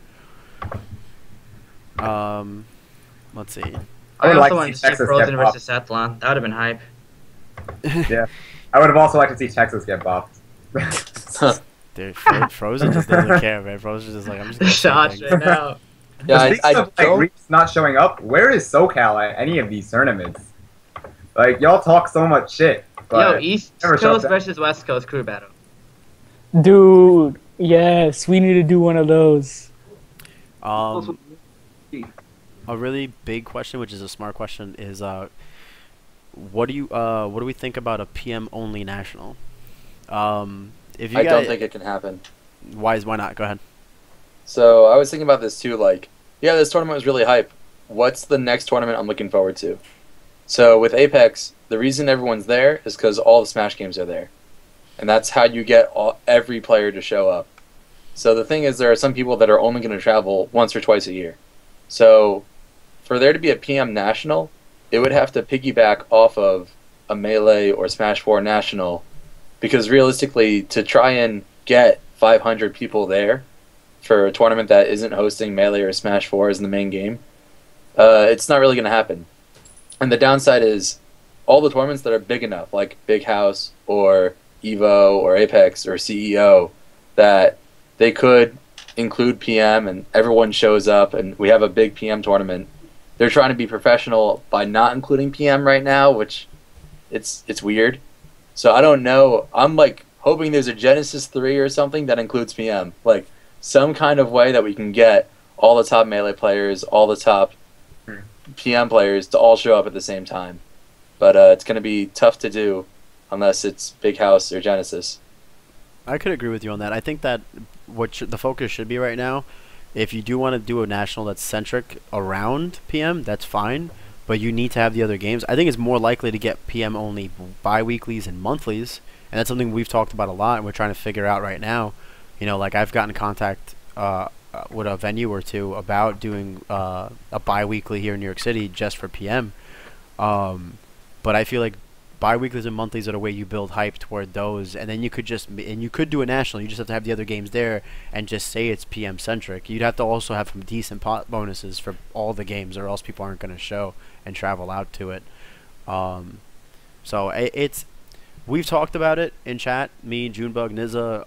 Let's see. I I would also like to wanted see to see Texas Frozen get versus Athlon. That would have been hype. Yeah. I would have also liked to see Texas get buffed. Dude, Frozen just doesn't care, man. Frozen's just like, I'm just gonna say Shots things. right now. Yeah, Speaking I of like don't. Reeves not showing up, where is SoCal at any of these tournaments? Like y'all talk so much shit, Yo, but East never shows Coast up. versus West Coast crew battle. Dude, yes, we need to do one of those. A really big question, which is a smart question, is what do we think about a PM only national? If you I don't guys, think it can happen. why not? Go ahead. So I was thinking about this too. Like, yeah, this tournament was really hype. What's the next tournament I'm looking forward to? So with Apex, the reason everyone's there is because all the Smash games are there, and that's how you get every player to show up. So the thing is, there are some people that are only going to travel once or twice a year. So for there to be a PM national, it would have to piggyback off of a Melee or Smash 4 national, because realistically, to try and get 500 people there for a tournament that isn't hosting Melee or Smash 4 as the main game, it's not really going to happen. And the downside is all the tournaments that are big enough, like Big House or Evo or Apex or CEO, that they could include PM and everyone shows up and we have a big PM tournament. They're trying to be professional by not including PM right now, which it's weird. So I don't know. I'm like hoping there's a Genesis 3 or something that includes PM. Like some kind of way that we can get all the top Melee players, all the top PM players to all show up at the same time. But it's going to be tough to do unless it's Big House or Genesis. I could agree with you on that. I think that the focus should be right now, if you do want to do a national that's centric around PM, that's fine, but you need to have the other games. I think it's more likely to get PM only bi-weeklies and monthlies, and that's something we've talked about a lot and we're trying to figure out right now. You know, like I've gotten in contact with a venue or two about doing a bi-weekly here in New York City just for PM. But I feel like bi-weeklies and monthlies are the way you build hype toward those, and then you could do a national. You just have to have the other games there and just say it's PM centric. You'd have to also have some decent pot bonuses for all the games, or else people aren't going to show and travel out to it. So we've talked about it in chat, me, Junebug, Nizza,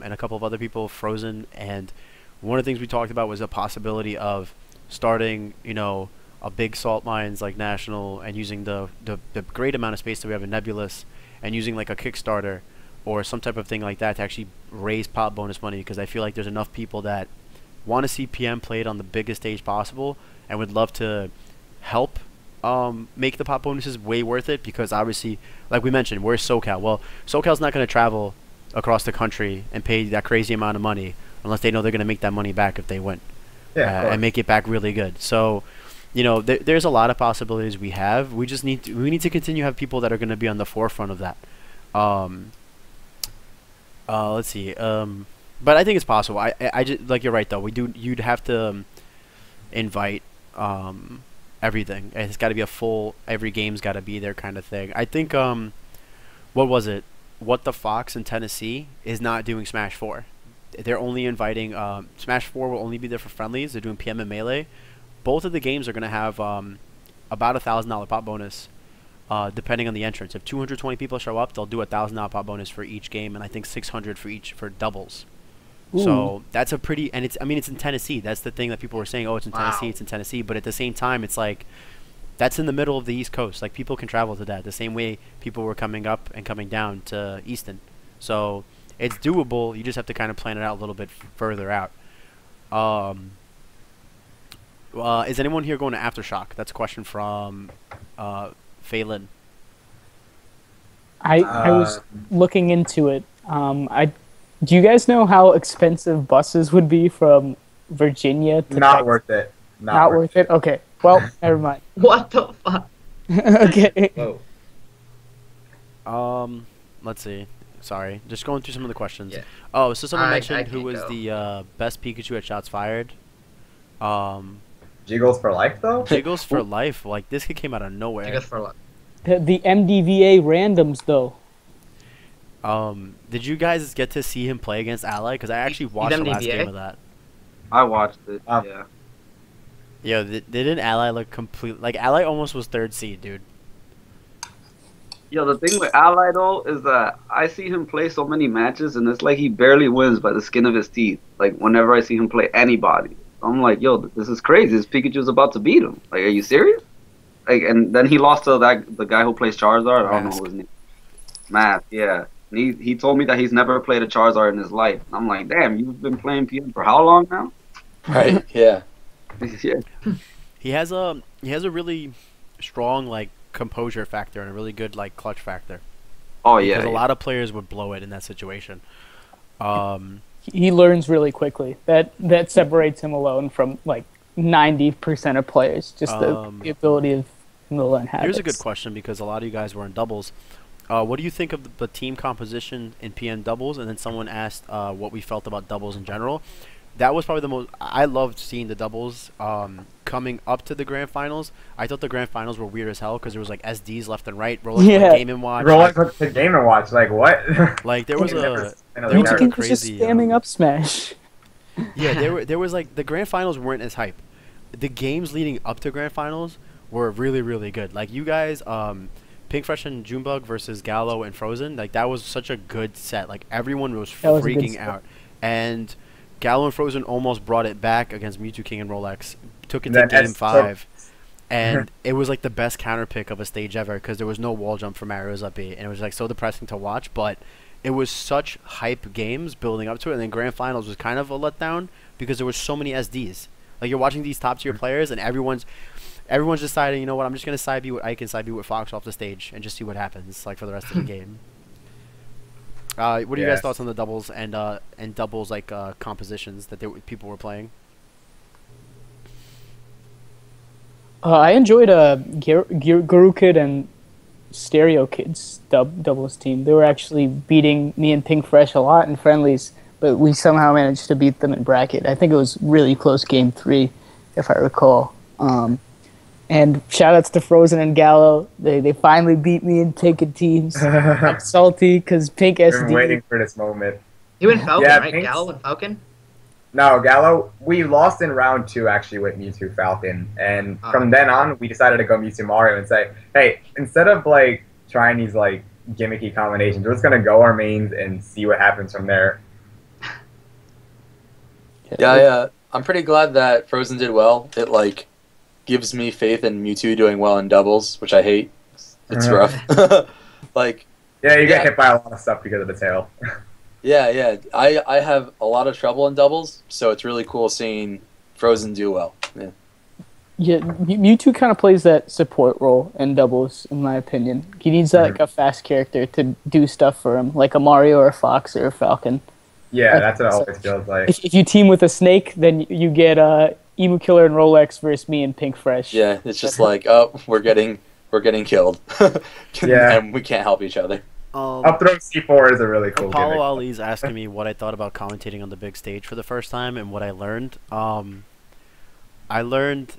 and a couple of other people, Frozen, and one of the things we talked about was a possibility of starting, you know, a big salt mines like national, and using the great amount of space that we have in Nebulous, and using like a Kickstarter or some type of thing like that to actually raise pop bonus money, because I feel like there's enough people that want to see PM played on the biggest stage possible and would love to help make the pop bonuses way worth it, because obviously, like we mentioned, where's SoCal? Well, SoCal's not going to travel across the country and pay that crazy amount of money unless they know they're going to make that money back if they win, and make it back really good. So, you know, there's a lot of possibilities we have. We just need to continue to have people that are going to be on the forefront of that. Let's see. But I think it's possible. I just, like, you're right though. You'd have to invite everything. It's got to be a full, every game's got to be there kind of thing. I think what was it? What the Fox in Tennessee is not doing Smash 4. They're only inviting Smash 4 will only be there for friendlies. They're doing PM and Melee. Both of the games are going to have about $1,000 pop bonus, depending on the entrance. If 220 people show up, they'll do $1,000 pop bonus for each game, and I think 600 for each for doubles. So that's a pretty, and it's, I mean, it's in Tennessee. That's the thing that people were saying, oh, it's in Tennessee, it's in Tennessee. But at the same time, it's like, that's in the middle of the East Coast. Like, people can travel to that the same way people were coming up and coming down to Easton. So it's doable. You just have to kind of plan it out a little bit further out. Is anyone here going to Aftershock? That's a question from Phelan. I was looking into it. Do you guys know how expensive buses would be from Virginia to Not Texas? worth it. Not worth it? Okay. Well, never mind. What the fuck? Okay. Whoa. Let's see. Sorry, just going through some of the questions. Yeah. Oh, so someone I mentioned who can't was go. the best Pikachu at shots fired. Jiggles for life, though? Jiggles for life. Like, this kid came out of I nowhere. guess for luck. The MDVA randoms, though. Did you guys get to see him play against Ally? Because I actually watched the last MDVA? game of that. I watched it. Um, Yeah. Yo, didn't Ally look complete? Like, Ally almost was 3rd seed, dude. Yo, the thing with Ally though is that I see him play so many matches, and it's like he barely wins by the skin of his teeth. Like whenever I see him play anybody, I'm like, yo, this is crazy. This Pikachu's about to beat him. Like, are you serious? Like, and then he lost to the guy who plays Charizard. I don't know his name. Matt, yeah. And he told me that he's never played a Charizard in his life. I'm like, damn, you've been playing PM for how long now? Right. Yeah. Yeah. He has a really strong, like, composure factor and a really good, like, clutch factor. Oh yeah. Because a lot of players would blow it in that situation. He learns really quickly. That separates him alone from like 90% of players. Just the ability of him to learn habits. Here's a good question, because a lot of you guys were in doubles. What do you think of the team composition in PM doubles? And then someone asked what we felt about doubles in general. That was probably the most. I loved seeing the doubles coming up to the grand finals. I thought the grand finals were weird as hell because there was like SDs left and right. Rolex Yeah. Game and Watch. Rolex looked the Game and Watch, like what? Like there was a. There There was like a Mewtwo was just crazy. spamming up smash. Yeah, there was like the grand finals weren't as hype. The games leading up to grand finals were really really good. Like you guys, Pink Fresh and Junebug versus Gallo and Frozen. Like that was such a good set. Like everyone was That was a good freaking set. out, and Gallo and Frozen almost brought it back against Mewtwo King and Rolex. Took it to Then game S- 5, and it was like the best counter pick of a stage ever because there was no wall jump from Mario's up B, and it was like so depressing to watch. But it was such hype games building up to it, and then grand finals was kind of a letdown because there was so many SDs. Like you're watching these top tier players, and everyone's deciding, you know what, I'm just gonna side B with Ike and side B with Fox off the stage and just see what happens like for the rest of the game. What are you guys' Yes. thoughts on the doubles and doubles like compositions that people were playing? I enjoyed Guru Kid and Stereo Kid's doubles team. They were actually beating me and Pink Fresh a lot in friendlies, but we somehow managed to beat them in bracket. I think it was really close game 3, if I recall. And shout-outs to Frozen and Gallo. They finally beat me in Taken teams. I'm salty because Pink I've been SD. waiting for this moment. You and Falcon, Yeah, right? Pink's- Gallo and Falcon? No, Gallo, we lost in round 2 actually with Mewtwo Falcon, and from then on we decided to go Mewtwo Mario and say, hey, instead of like trying these like gimmicky combinations, we're just gonna go our mains and see what happens from there. Yeah, I'm pretty glad that Frozen did well. It like gives me faith in Mewtwo doing well in doubles, which I hate. It's rough. Like, Yeah, you get Yeah. hit by a lot of stuff because of the tail. yeah. I have a lot of trouble in doubles, so it's really cool seeing Frozen do well. Yeah. Yeah, Mewtwo kind of plays that support role in doubles, in my opinion. He needs like a fast character to do stuff for him, like a Mario or a Fox or a Falcon. Yeah, that's what it always feels like. If you team with a Snake, then you get Emukiller and Rolex versus me and Pink Fresh. Yeah, it's just like, oh, we're getting killed. Yeah. And we can't help each other. Up throw C4 is a really cool Apollo gimmick. Ali's asking me what I thought about commentating on the big stage for the first time and what I learned. I learned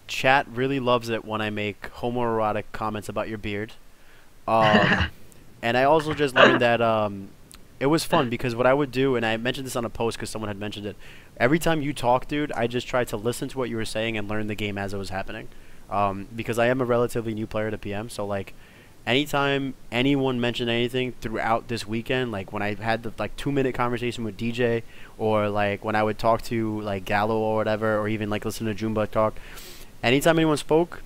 chat really loves it when I make homoerotic comments about your beard. And I also just learned that it was fun because what I would do, and I mentioned this on a post because someone had mentioned it, every time you talk, dude, I just tried to listen to what you were saying and learn the game as it was happening. Because I am a relatively new player to PM, so like anytime anyone mentioned anything throughout this weekend, like when I had the like 2 minute conversation with DJ, or like when I would talk to like Gallo or whatever, or even like listen to Junebug talk, anytime anyone spoke,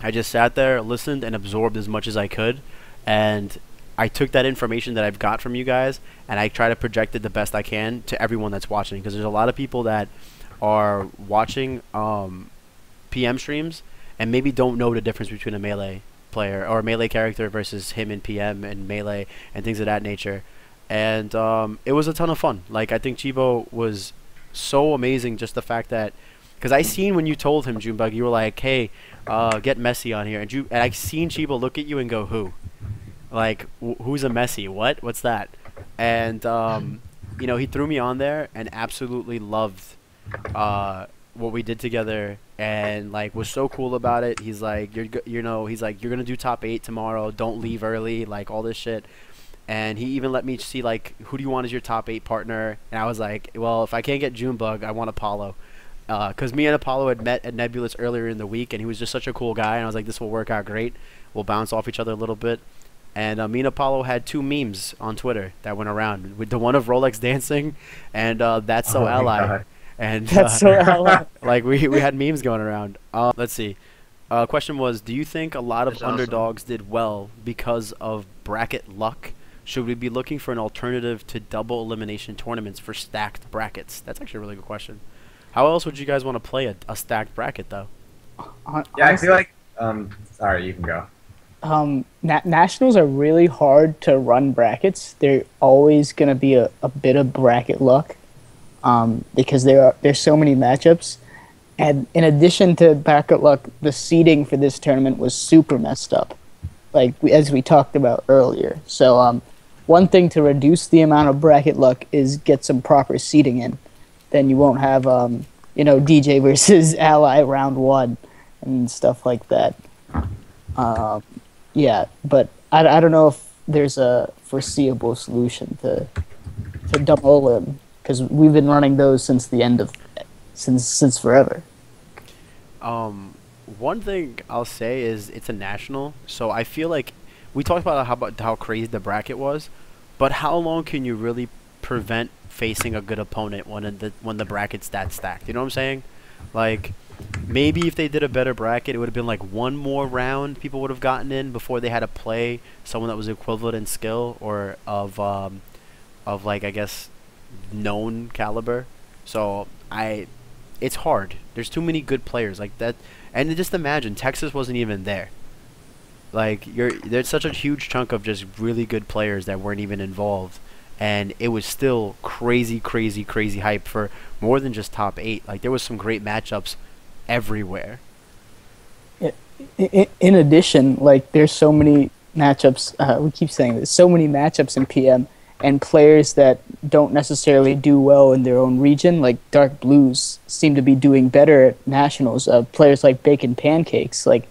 I just sat there, listened, and absorbed as much as I could, and I took that information that I've got from you guys, and I try to project it the best I can to everyone that's watching, because there's a lot of people that are watching PM streams and maybe don't know the difference between a melee player or a melee character versus him in PM and melee and things of that nature. And it was a ton of fun. Like, I think Chibo was so amazing, just the fact that, because I seen when you told him, Junebug, you were like, hey, get Messi on here, and I seen Chibo look at you and go, who? Like, who's a Messi? What's that? And you know, he threw me on there and absolutely loved what we did together, and like was so cool about it. He's like, he's like, you're gonna do top 8 tomorrow, don't leave early, like all this shit. And he even let me see, like, who do you want as your top 8 partner? And I was like, well, if I can't get Junebug, I want Apollo, because me and Apollo had met at Nebulous earlier in the week, and he was just such a cool guy, and I was like, this will work out great, we'll bounce off each other a little bit. And me and Apollo had 2 memes on Twitter that went around, with the one of Rolex dancing, and that's so ally. And That's so ally. like we had memes going around. Let's see. Question was, do you think a lot of That's awesome. underdogs did well because of bracket luck? Should we be looking for an alternative to double elimination tournaments for stacked brackets? That's actually a really good question. How else would you guys want to play a stacked bracket, though? Yeah, I feel like. Sorry, you can go. Nationals are really hard to run brackets. They're always going to be a bit of bracket luck, because there's so many matchups. And in addition to bracket luck, the seeding for this tournament was super messed up, like as we talked about earlier. So one thing to reduce the amount of bracket luck is get some proper seeding in. Then you won't have DJ versus Ally round 1 and stuff like that. Yeah, but I don't know if there's a foreseeable solution to double elim, because we've been running those since the end of since forever. One thing I'll say is it's a national, so I feel like we talked about how crazy the bracket was, but how long can you really prevent facing a good opponent when the bracket's that stacked? You know what I'm saying? Like, maybe if they did a better bracket, it would have been like one more round people would have gotten in before they had to play someone that was equivalent in skill or of like, I guess, known caliber. So it's hard. There's too many good players like that, and just imagine Texas wasn't even there. Like, there's such a huge chunk of just really good players that weren't even involved, and it was still crazy hype for more than just top 8. Like, there was some great matchups everywhere. In addition, like, there's so many matchups. We keep saying this. So many matchups in PM, and players that don't necessarily do well in their own region, like Dark Blues, seem to be doing better at nationals. Players like Bacon Pancakes, like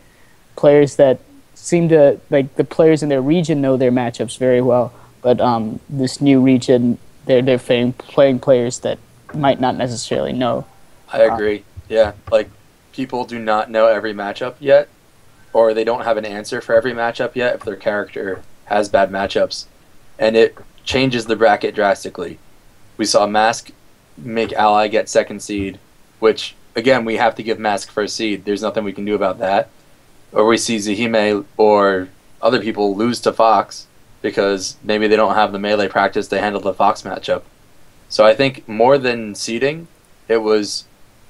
players that seem to, like, the players in their region know their matchups very well, but this new region, they're playing players that might not necessarily know. I agree. Yeah, like, people do not know every matchup yet, or they don't have an answer for every matchup yet if their character has bad matchups, and it changes the bracket drastically. We saw Mask make Ally get 2nd seed, which, again, we have to give Mask 1st seed. There's nothing we can do about that. Or we see Zahime or other people lose to Fox because maybe they don't have the melee practice to handle the Fox matchup. So I think more than seeding, it was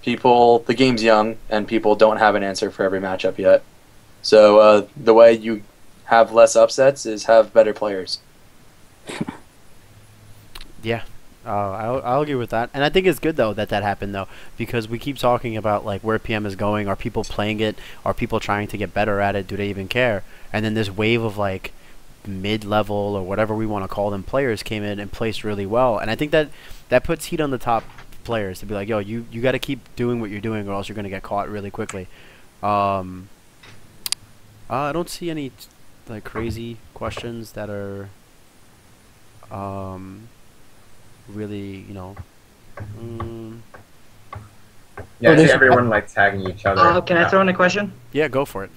the game's young, and people don't have an answer for every matchup yet. So the way you have less upsets is have better players. Yeah, I'll agree with that, and I think it's good though that happened though, because we keep talking about like where PM is going. Are people playing it? Are people trying to get better at it? Do they even care? And then this wave of like mid-level or whatever we want to call them players came in and placed really well, and I think that puts heat on the top players to be like, yo, you got to keep doing what you're doing, or else you're gonna get caught really quickly. I don't see any like crazy questions that are really, Yeah, I see everyone like tagging each other. Can I throw in a question? Yeah, go for it.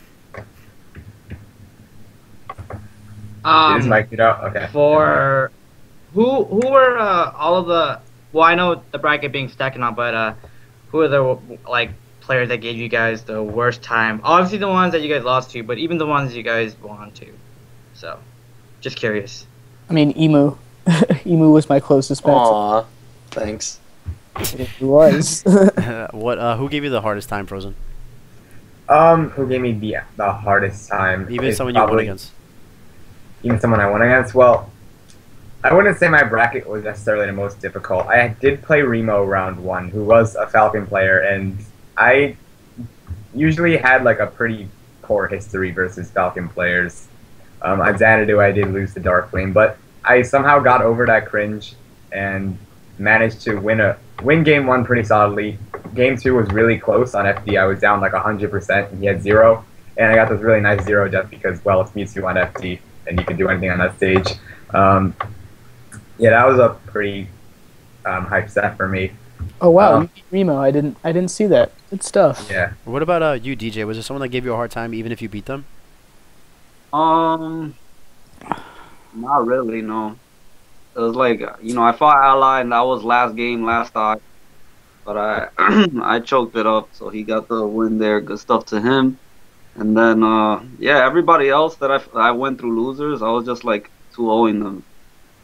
You just mic'd it up? Okay. For who were all of the? Well, I know the bracket being second on, but who are the like players that gave you guys the worst time? Obviously the ones that you guys lost to, but even the ones you guys won to. So, just curious. I mean, Emu. Emu was my closest bet. Aw, thanks. It was. Who gave you the hardest time, Frozen? Who gave me the hardest time? Even is someone you won probably- against. Even someone I won against? Well, I wouldn't say my bracket was necessarily the most difficult. I did play Remo round 1, who was a Falcon player, and I usually had like a pretty poor history versus Falcon players. At Xanadu, I did lose to Darkflame, but I somehow got over that cringe and managed to win game 1 pretty solidly. Game 2 was really close on FD. I was down like 100%, and he had 0. And I got this really nice 0 just because, well, it's Mewtwo on FD, and you can do anything on that stage. Yeah, that was a pretty hype set for me. Oh wow, you beat Remo. I didn't see that. Good stuff. Yeah. What about you, DJ? Was there someone that gave you a hard time even if you beat them? Not really, no. It was like, I fought Ally, and that was last game, last stock. But I I choked it up, so he got the win there. Good stuff to him. And then, yeah, everybody else that I went through losers, I was just like 2-0ing them.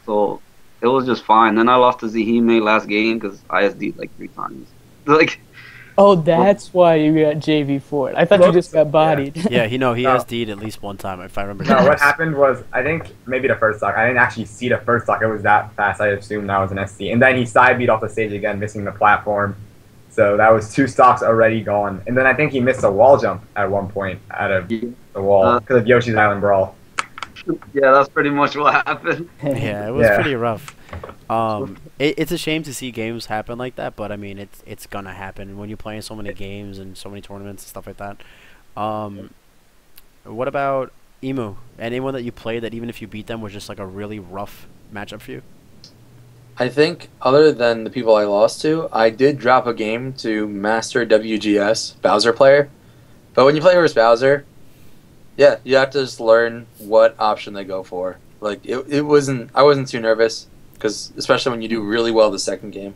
So it was just fine. Then I lost to Zihime last game because I ISD'd like 3 times. Like, Oh, that's why you got JV for it. I thought you just got bodied. Yeah, he No. SD'd at least one time if I remember. No, what correctly. happened was, I think maybe the first stock. I didn't actually see the first stock. It was that fast. I assumed that was an SC. And then he side beat off the stage again, missing the platform. So that was 2 stocks already gone. And then I think he missed a wall jump at one point out of the wall because of Yoshi's Island Brawl. yeah, that's pretty much what happened. Yeah, it was Yeah. pretty rough. It's a shame to see games happen like that, but I mean, it's gonna happen when you're playing so many games and so many tournaments and stuff like that. What about Emu? Anyone that you played that even if you beat them was just like a really rough matchup for you? I think, other than the people I lost to, I did drop a game to Master WGS, Bowser player. But when you play versus Bowser, yeah, you have to just learn what option they go for. Like, I wasn't too nervous, because especially when you do really well the second game.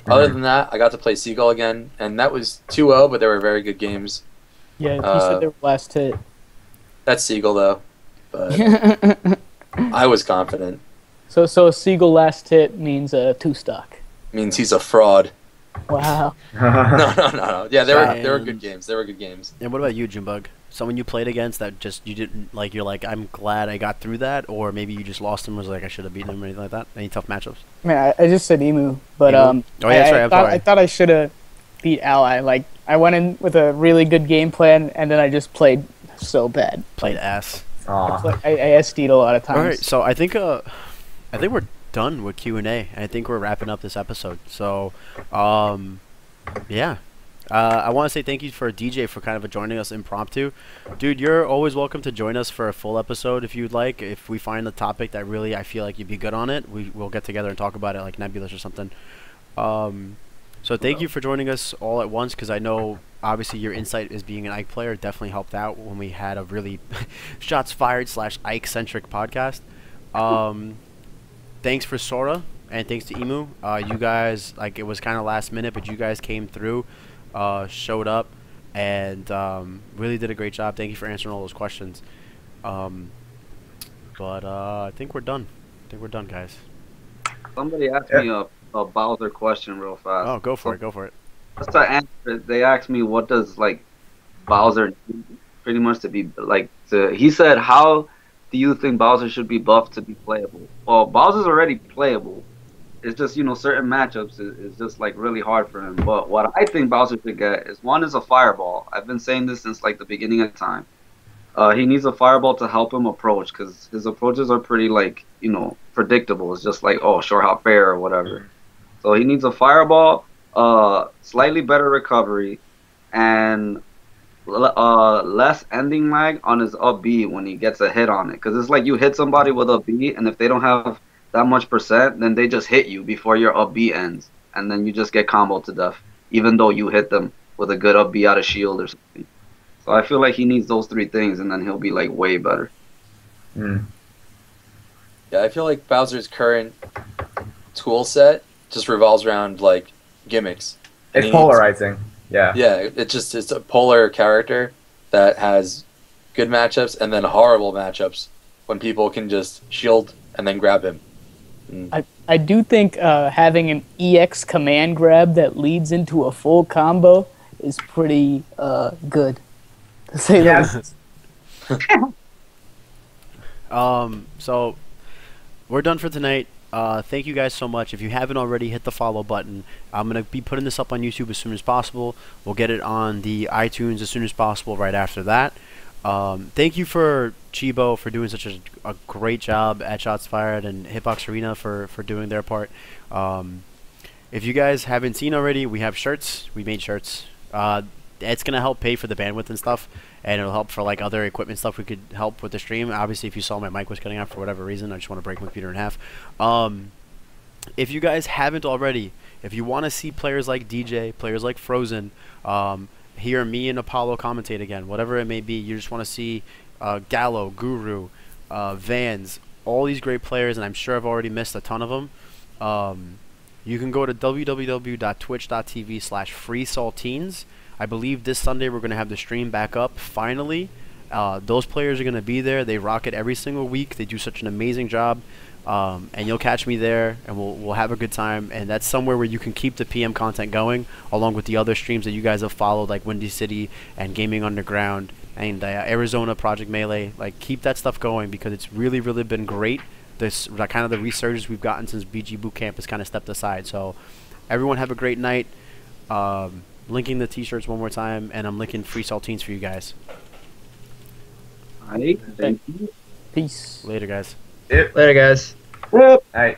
Other than that, I got to play Seagull again, and that was 2-0, but they were very good games. Yeah, you said they were last hit. That's Seagull, though. But I was confident. So a Seagull last hit means a 2 stock. Means he's a fraud. Wow. No. Yeah, they were And- good games. They were good games. And what about you, Junebug? Someone you played against that just you didn't like? You're like, I'm glad I got through that, or maybe you just lost him. Was like, I should have beaten him or anything like that. Any tough matchups? I mean, I just said Emu, but Emu? Oh, yeah, that's right, I'm sorry. I thought I should have beat Ally. Like, I went in with a really good game plan, and then I just played so bad. Played ass. Aw. I SD'd a lot of times. All right, so I think we're done with Q&A. I think we're wrapping up this episode. So, yeah. I want to say thank you for DJ for kind of joining us impromptu. Dude, you're always welcome to join us for a full episode if you'd like. If we find a topic that really I feel like you'd be good on it, we'll get together and talk about it like Nebulous or something. So thank you for joining us all at once, because I know obviously your insight as being an Ike player definitely helped out when we had a really shots fired / Ike-centric podcast. Thanks for Sora, and thanks to Emu. You guys, like, it was kind of last minute, but you guys came through. Showed up and really did a great job. Thank you for answering all those questions. But I think we're done. Guys. Somebody asked me a Bowser question real fast. Oh, go for it. Just to answer it, they asked me what does like Bowser need pretty much to be like. He said, how do you think Bowser should be buffed to be playable? Well, Bowser's already playable. It's just, certain matchups is just like really hard for him. But what I think Bowser should get is, one is a fireball. I've been saying this since like the beginning of time. He needs a fireball to help him approach, because his approaches are pretty like, predictable. It's just like, oh, short hop fair or whatever. So he needs a fireball, slightly better recovery, and less ending lag on his up B when he gets a hit on it. Because it's like you hit somebody with a B, and if they don't have that much percent, then they just hit you before your up B ends, and then you just get comboed to death, even though you hit them with a good up B out of shield or something. So I feel like he needs those 3 things, and then he'll be like way better. Yeah, I feel like Bowser's current tool set just revolves around like gimmicks. And It's he needs- polarizing. Yeah. Yeah, it's a polar character that has good matchups and then horrible matchups when people can just shield and then grab him. I do think having an EX command grab that leads into a full combo is pretty good, to say the Yes. least. So we're done for tonight. Thank you guys so much. If you haven't already, hit the follow button. I'm going to be putting this up on YouTube as soon as possible. We'll get it on the iTunes as soon as possible right after that. Thank you for Chibo for doing such a great job at Shots Fired, and Hitbox Arena for doing their part. If you guys haven't seen already, we have shirts. We made shirts. It's going to help pay for the bandwidth and stuff, and it'll help for like other equipment stuff we could help with the stream. Obviously, if you saw my mic was cutting out for whatever reason, I just want to break my computer in half. If you guys haven't already, if you want to see players like DJ, players like Frozen, hear me and Apollo commentate again, whatever it may be, you just want to see Gallo, Guru, Vans, all these great players, and I'm sure I've already missed a ton of them. You can go to www.twitch.tv/freesaltines. I believe this Sunday we're going to have the stream back up, finally. Those players are going to be there. They rock it every single week. They do such an amazing job. And you'll catch me there, and we'll have a good time. And that's somewhere where you can keep the PM content going, along with the other streams that you guys have followed, like Windy City and Gaming Underground and Arizona Project Melee. Like, keep that stuff going, because it's really, really been great. This kind of the resurgence we've gotten since BG Bootcamp has kind of stepped aside. So everyone have a great night. Linking the t-shirts one more time, and I'm linking Free Saltines for you guys. Alright, thank you. Peace. Later, guys. Later, guys. All right.